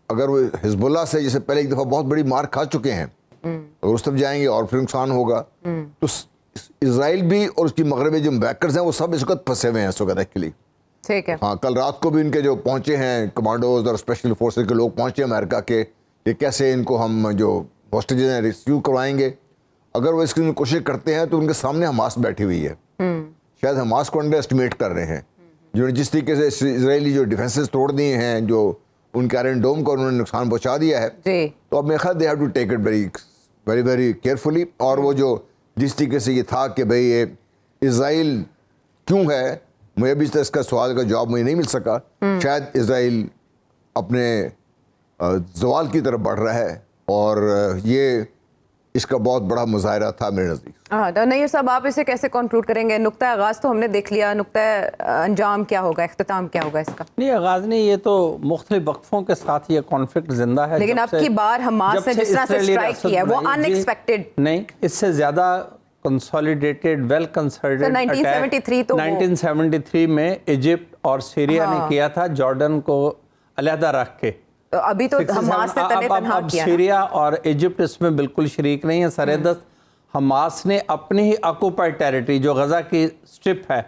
اگر وہ حزب اللہ سے جیسے پہلے ایک دفعہ بہت بڑی مار کھا چکے ہیں, اگر اس طرف جائیں گے اور پھر نقصان ہوگا. تو اسرائیل بھی اور اس کی مغربی جو بیکرز ہیں وہ سب اس وقت پھنسے ہوئے ہیں اس وقت ایکچولی. ٹھیک ہے. ہاں, کل رات کو بھی ان کے جو پہنچے ہیں کمانڈوز اور اسپیشل فورسز کے لوگ پہنچے امریکہ کے, کہ کیسے ان کو ہم جو ہوسٹیجز ہیں ریسکیو کروائیں گے. اگر وہ اس کی کوشش کرتے ہیں تو ان کے سامنے حماس بیٹھی ہوئی ہے, شاید حماس کو انڈر اسٹیمیٹ کر رہے ہیں, جو جس طریقے سے اسرائیلی جو ڈیفینسز توڑ دیے ہیں, جو ان کے آئرن ڈوم کو انہوں نے نقصان پہنچا دیا ہے. تو اب میرے خیال they have to take it very very carefully. اور وہ جو جس طریقے سے یہ تھا کہ بھئی یہ اسرائیل کیوں ہے, مجھے ابھی اس کا سوال کا جواب مجھے نہیں مل سکا. شاید اسرائیل اپنے زوال کی طرف بڑھ رہا ہے, اور یہ اس کا بہت بڑا مظاہرہ تھا میرے نزدیک. نہیں صاحب, آپ اسے کیسے کنکلوڈ کریں گے؟ نقطہ آغاز تو ہم نے دیکھ لیا, نقطہ انجام کیا ہوگا, اختتام کیا ہوگا اس کا؟ نہیں, آغاز نہیں, یہ تو مختلف وقفوں کے ساتھ یہ کانفلکٹ زندہ ہے. لیکن اب کی بار حماس نے جس طرح سے اسٹرائک کیا ہے وہ ان ایکسپیکٹڈ نہیں, اس سے زیادہ کنسولیڈیٹڈ ویل کنسرٹڈ 1973 میں ایجپٹ اور سیریا نے کیا تھا, جارڈن کو علیحدہ رکھ کے. ابھی تو حماس نے تنہا کیا. اب سیریا اور ایجپٹ اس میں بالکل شریک نہیں ہے. سرحدت حماس نے اپنی ہی آکوپائڈ ٹیریٹری جو غزہ کی سٹرپ ہے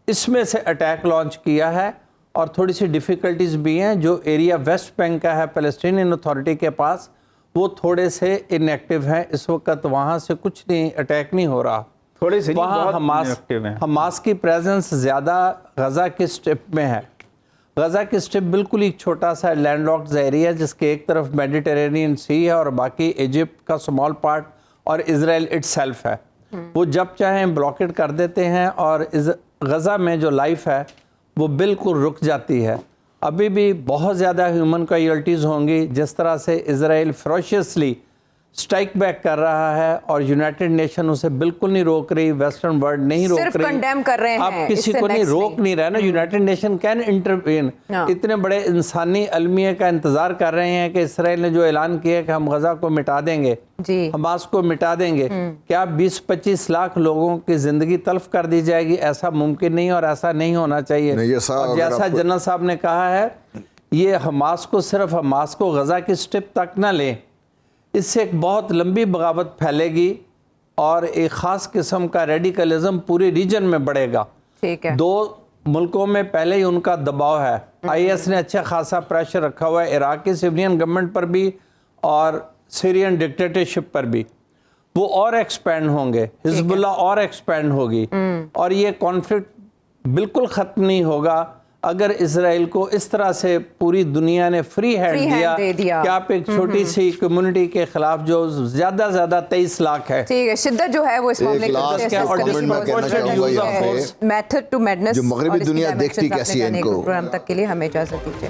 اس میں سے اٹیک لانچ کیا ہے, اور تھوڑی سی ڈیفیکلٹیز بھی ہیں. جو ایریا ویسٹ بینک کا ہے پیلسٹینین اتھارٹی کے پاس, وہ تھوڑے سے ان ایکٹیو ہیں اس وقت, وہاں سے کچھ نہیں اٹیک نہیں ہو رہا. تھوڑے سے وہاں حماس کی پریزنس زیادہ غزہ کی سٹرپ میں ہے. غزہ کی سٹرپ بالکل ایک چھوٹا سا لینڈ لاکڈ ایریا جس کے ایک طرف میڈیٹرینین سی ہے اور باقی ایجپٹ کا سمال پارٹ اور اسرائیل اٹ سیلف ہے. وہ جب چاہیں بلاکیٹ کر دیتے ہیں, اور غزہ میں جو لائف ہے وہ بالکل رک جاتی ہے. ابھی بھی بہت زیادہ ہیومن کیجوالٹیز ہوں گی. جس طرح سے اسرائیل فروشیسلی سٹرائک بیک کر رہا ہے اور یونائٹڈ نیشن اسے بالکل نہیں روک رہی, ویسٹرن ورلڈ نہیں روک رہی, صرف کنڈیم کر رہے ہیں, اب کسی کو نہیں روک نہیں رہا نا. United nation can intervene. اتنے بڑے انسانی المیہ کا انتظار کر رہے ہیں کہ اسرائیل نے جو اعلان کیا کہ ہم غزہ کو مٹا دیں گے, حماس کو مٹا دیں گے, کیا 20-25 لاکھ لوگوں کی زندگی تلف کر دی جائے گی؟ ایسا ممکن نہیں, اور ایسا نہیں ہونا چاہیے. اور جیسا جنرل صاحب نے کہا ہے, یہ حماس کو صرف حماس کو غزہ کی سٹرپ تک نہ لیں, اس سے ایک بہت لمبی بغاوت پھیلے گی اور ایک خاص قسم کا ریڈیکلزم پورے ریجن میں بڑھے گا. دو ملکوں میں پہلے ہی ان کا دباؤ ہے. آئی ایس نے اچھا خاصا پریشر رکھا ہوا ہے عراق کی سیوین گورنمنٹ پر بھی اور سیرین ڈکٹیٹرشپ پر بھی. وہ اور ایکسپینڈ ہوں گے, حزب اللہ اور ایکسپینڈ ہوگی, اور یہ کانفلکٹ بالکل ختم نہیں ہوگا اگر اسرائیل کو اس طرح سے پوری دنیا نے فری ہینڈ دیا کہ آپ ایک چھوٹی سی کمیونٹی کے خلاف جو زیادہ 23 لاکھ ہے. ٹھیک ہے, شدت جو ہے وہ اس معاملے جو مغربی دنیا دیکھتی کیسی ہے ان کو. پروگرام تک کے لیے ہمیں اجازت دیجیے.